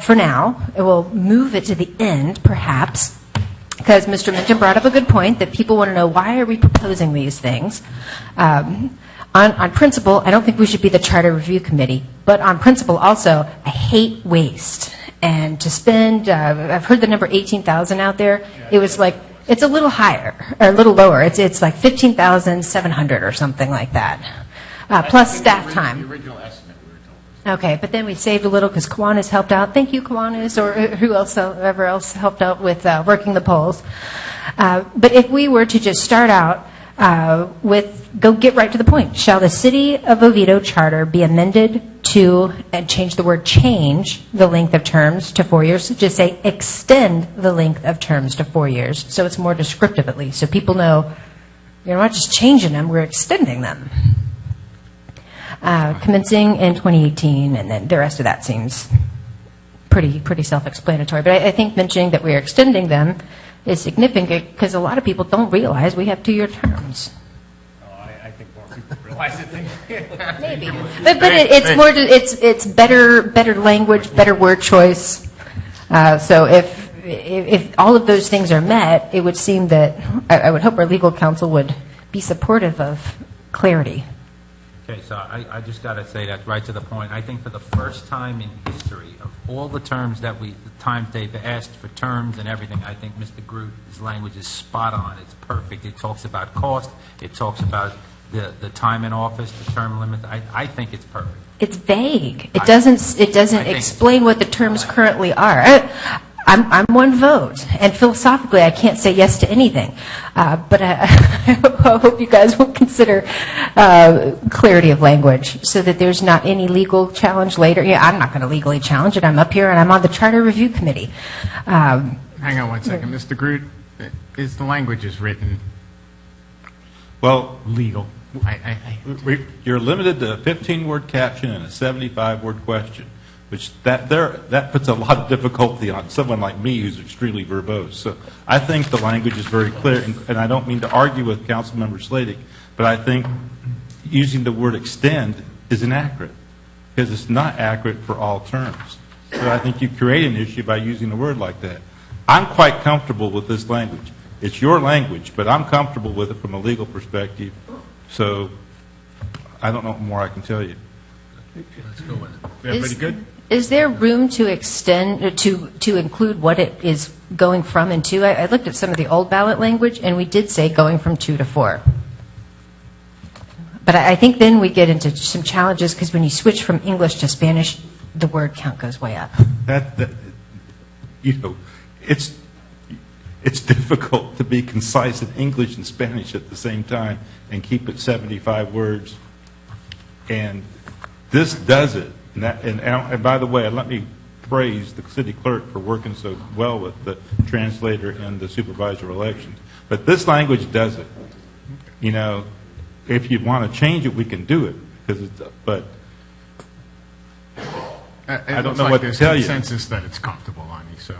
for now. It will move it to the end, perhaps, because Mr. Minton brought up a good point that people want to know, why are we proposing these things? On principle, I don't think we should be the Charter Review Committee, but on principle also, I hate waste. And to spend, I've heard the number 18,000 out there. It was like, it's a little higher, or a little lower. It's like 15,700 or something like that, plus staff time. The original estimate we were told. Okay, but then we saved a little because Kiwanis helped out. Thank you, Kiwanis, or whoever else helped out with working the polls. But if we were to just start out go get right to the point. Shall the City of Oviedo Charter be amended to, and change the word change, the length of terms to 4 years? Just say extend the length of terms to 4 years, so it's more descriptive at least, so people know you're not just changing them, we're extending them. Commencing in 2018, and then the rest of that seems pretty self-explanatory. But I think mentioning that we're extending them is significant because a lot of people don't realize we have 2-year terms. I think more people realize it. Maybe, but it's more. It's better language, better word choice. So if all of those things are met, it would seem that I would hope our legal counsel would be supportive of clarity. Okay, so I just got to say that right to the point. I think for the first time in history of all the terms the times they've asked for terms and everything, I think Mr. Groot's language is spot on. It's perfect. It talks about cost. It talks about the time in office, the term limit. I think it's perfect. It's vague. It doesn't explain what the terms currently are. I'm one vote, and philosophically, I can't say yes to anything. But I hope you guys will consider clarity of language so that there's not any legal challenge later. Yeah, I'm not going to legally challenge it. I'm up here, and I'm on the Charter Review Committee. Hang on one second. Mr. Groot, is the language is written Well, legal? you're limited to a 15-word caption and a 75-word question, which that puts a lot of difficulty on someone like me who's extremely verbose. So I think the language is very clear, and I don't mean to argue with Councilmember Sladig, but I think using the word extend is inaccurate because it's not accurate for all terms. So I think you create an issue by using a word like that. I'm quite comfortable with this language. It's your language, but I'm comfortable with it from a legal perspective. So I don't know what more I can tell you. Let's go with it. Everybody good? Is there room to extend, to include what it is going from and to? I looked at some of the old ballot language, and we did say going from 2 to 4. But I think then we get into some challenges, because when you switch from English to Spanish, the word count goes way up. It's difficult to be concise in English and Spanish at the same time and keep it 75 words. And this does it. And by the way, let me praise the city clerk for working so well with the translator and the supervisor elections. But this language does it. You know, if you want to change it, we can do it. But I don't know what to tell you. There's consensus that it's comfortable on you. So,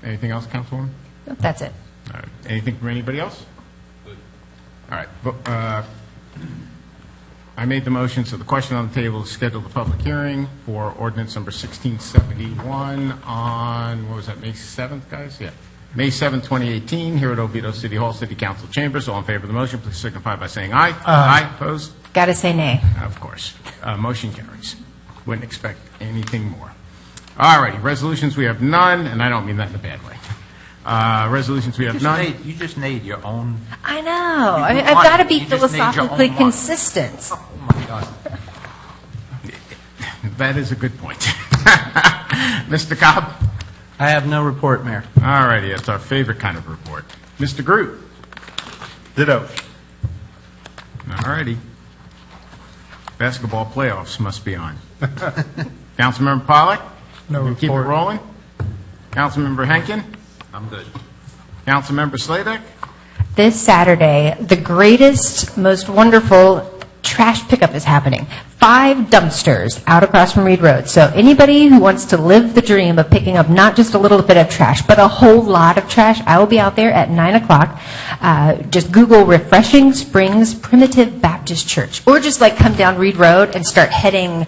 anything else, Councilwoman? That's it. All right. Anything from anybody else? All right. I made the motion, so the question on the table is schedule the public hearing for ordinance number 1671 on, what was that, May 7th, guys? Yeah. May 7, 2018, here at Oviedo City Hall, City Council Chambers. All in favor of the motion, please signify by saying aye. Aye. Opposed? Got to say nay. Of course. Motion carries. Wouldn't expect anything more. All righty, resolutions, we have none, and I don't mean that in a bad way. Resolutions, we have none. You just made your own. I know. You I've won. got to be You just made your own philosophically mark. consistent. Oh, my God. That is a good point. Mr. Cobb? I have no report, Mayor. All righty, that's our favorite kind of report. Mr. Groot? Ditto. All righty. Basketball playoffs must be on. Councilmember Pollak? No You keep it report. rolling? Councilmember Henkin? I'm good. Councilmember Sladek? This Saturday, the greatest, most wonderful trash pickup is happening. 5 dumpsters out across from Reed Road. So anybody who wants to live the dream of picking up not just a little bit of trash, but a whole lot of trash, I will be out there at 9 o'clock. Just Google Refreshing Springs Primitive Baptist Church. Or just like come down Reed Road and start heading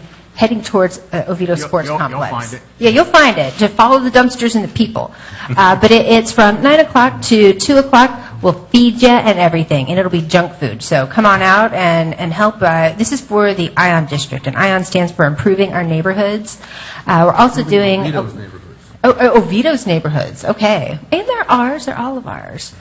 towards Oviedo Sports you'll Complex. find it. Yeah, you'll find it. Just follow the dumpsters and the people. But it's from 9 o'clock to 2 o'clock. We'll feed you and everything, and it'll be junk food. So come on out and help. This is for the ION district, and ION stands for Improving Our Neighborhoods. We're also doing... Oviedo's neighborhoods. Oviedo's neighborhoods, okay. And they're ours, they're all of ours.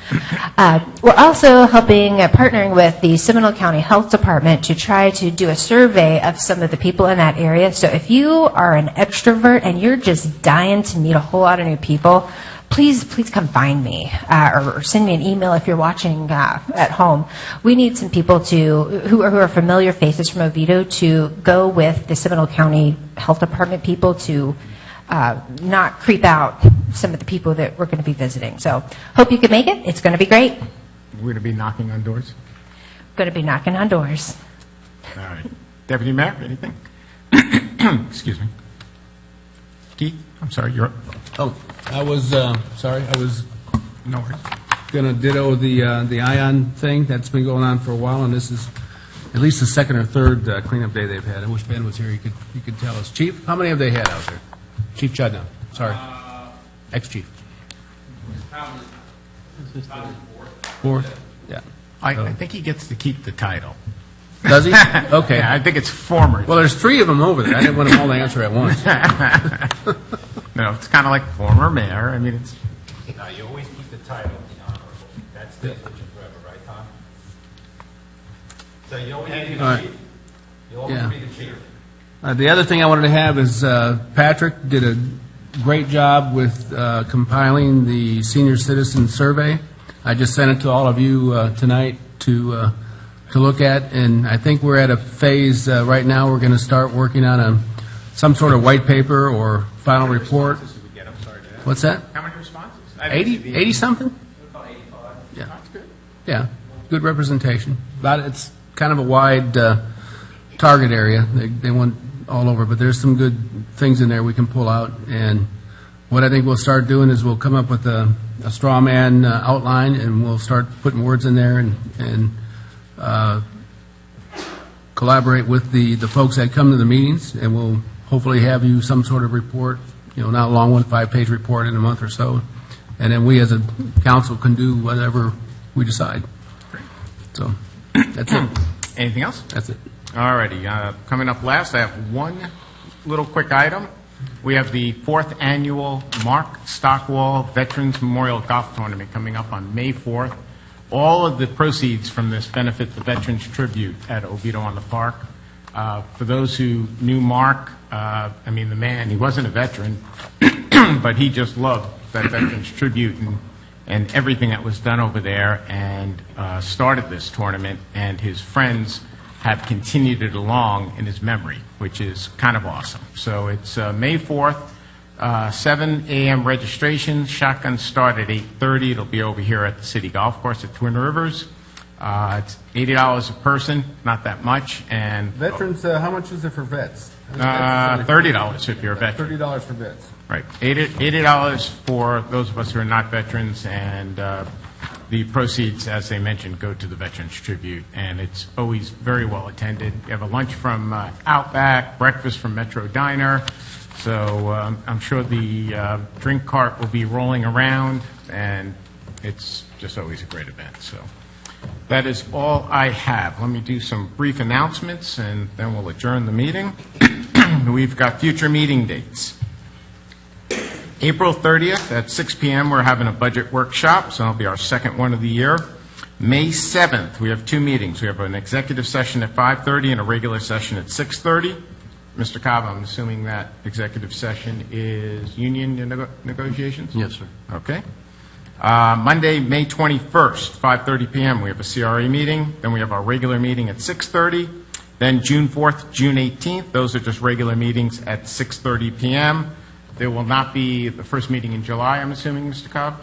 We're also partnering with the Seminole County Health Department to try to do a survey of some of the people in that area. So if you are an extrovert and you're just dying to meet a whole lot of new people, please come find me or send me an email if you're watching at home. We need some people who are familiar faces from Oviedo to go with the Seminole County Health Department people to not creep out some of the people that we're going to be visiting. So hope you can make it. It's going to be great. We're going to be knocking on doors. Going to be knocking on doors. All right. Deputy Mayor, anything? Excuse me. Keith, I'm sorry, you're up. Oh, I was, sorry, I was No worries. going to ditto the ION thing. That's been going on for a while, and this is at least the second or third cleanup day they've had. I wish Ben was here. He could tell us. Chief, how many have they had out there? Chief Chudnow, sorry. Ex-chief. Fourth? Yeah. I think he gets to keep the title. Does he? Okay. Yeah, I think it's former. Well, there's 3 of them over there. I didn't want them all to answer at once. No, it's kind of like former mayor. I mean, it's... No, you always keep the title, the honorable. That's the forever, right, Tom? So you always be All the right. chief. You'll always Yeah. be the chief. The other thing I wanted to have is Patrick did a great job with compiling the senior citizen survey. I just sent it to all of you tonight to look at, and I think we're at a phase right now. We're going to start working on some sort of white paper or final report. What's that? How many responses? 80 something? Yeah. That's good. Yeah, good representation. It's kind of a wide target area. They want all over, but there's some good things in there we can pull out. And what I think we'll start doing is we'll come up with a straw man outline, and we'll start putting words in there and collaborate with the folks that come to the meetings, and we'll hopefully have you some sort of report, not a long one, 5-page report in a month or so. And then we as a council can do whatever we decide. So that's it. Anything else? That's it. All righty. Coming up last, I have one little quick item. We have the 4th annual Mark Stockwell Veterans Memorial Golf Tournament coming up on May 4th. All of the proceeds from this benefit the Veterans Tribute at Oviedo on the Park. For those who knew Mark, the man, he wasn't a veteran, but he just loved that Veterans Tribute and everything that was done over there, and started this tournament, and his friends have continued it along in his memory, which is kind of awesome. So it's May 4th, 7 a.m. registration. Shotguns start at 8:30. It'll be over here at the City Golf Course at Twin Rivers. It's $80 a person, not that much. And Veterans, how much is it for vets? $30 if you're a veteran. $30 for vets. Right. $80 for those of us who are not veterans, and the proceeds, as they mentioned, go to the Veterans Tribute, and it's always very well attended. You have a lunch from Outback, breakfast from Metro Diner, so I'm sure the drink cart will be rolling around and it's just always a great event. So that is all I have. Let me do some brief announcements, and then we'll adjourn the meeting. We've got future meeting dates. April 30th at 6 p.m., we're having a budget workshop, so that'll be our second one of the year. May 7th, we have two meetings. We have an executive session at 5:30 and a regular session at 6:30. Mr. Cobb, I'm assuming that executive session is union negotiations? Yes, sir. Okay. Monday, May 21st, 5:30 p.m., we have a CRA meeting. Then we have our regular meeting at 6:30. Then June 4th, June 18th, those are just regular meetings at 6:30 p.m. There will not be the first meeting in July, I'm assuming, Mr. Cobb?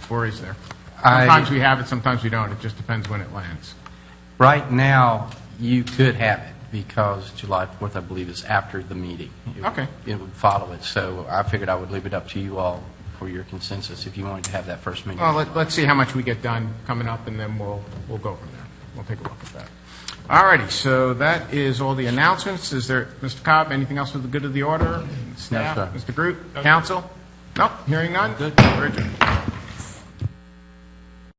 Or is there? Sometimes we have it, sometimes we don't. It just depends when it lands. Right now, you could have it, because July 4th, I believe, is after the meeting. Okay. It would follow it, so I figured I would leave it up to you all for your consensus if you wanted to have that first meeting. Well, let's see how much we get done coming up, and then we'll go from there. We'll take a look at that. All righty, so that is all the announcements. Is there, Mr. Cobb, anything else for the good of the order? Staff? sir. Mr. Groot? Council? Nope, hearing none? Good. We're adjourned.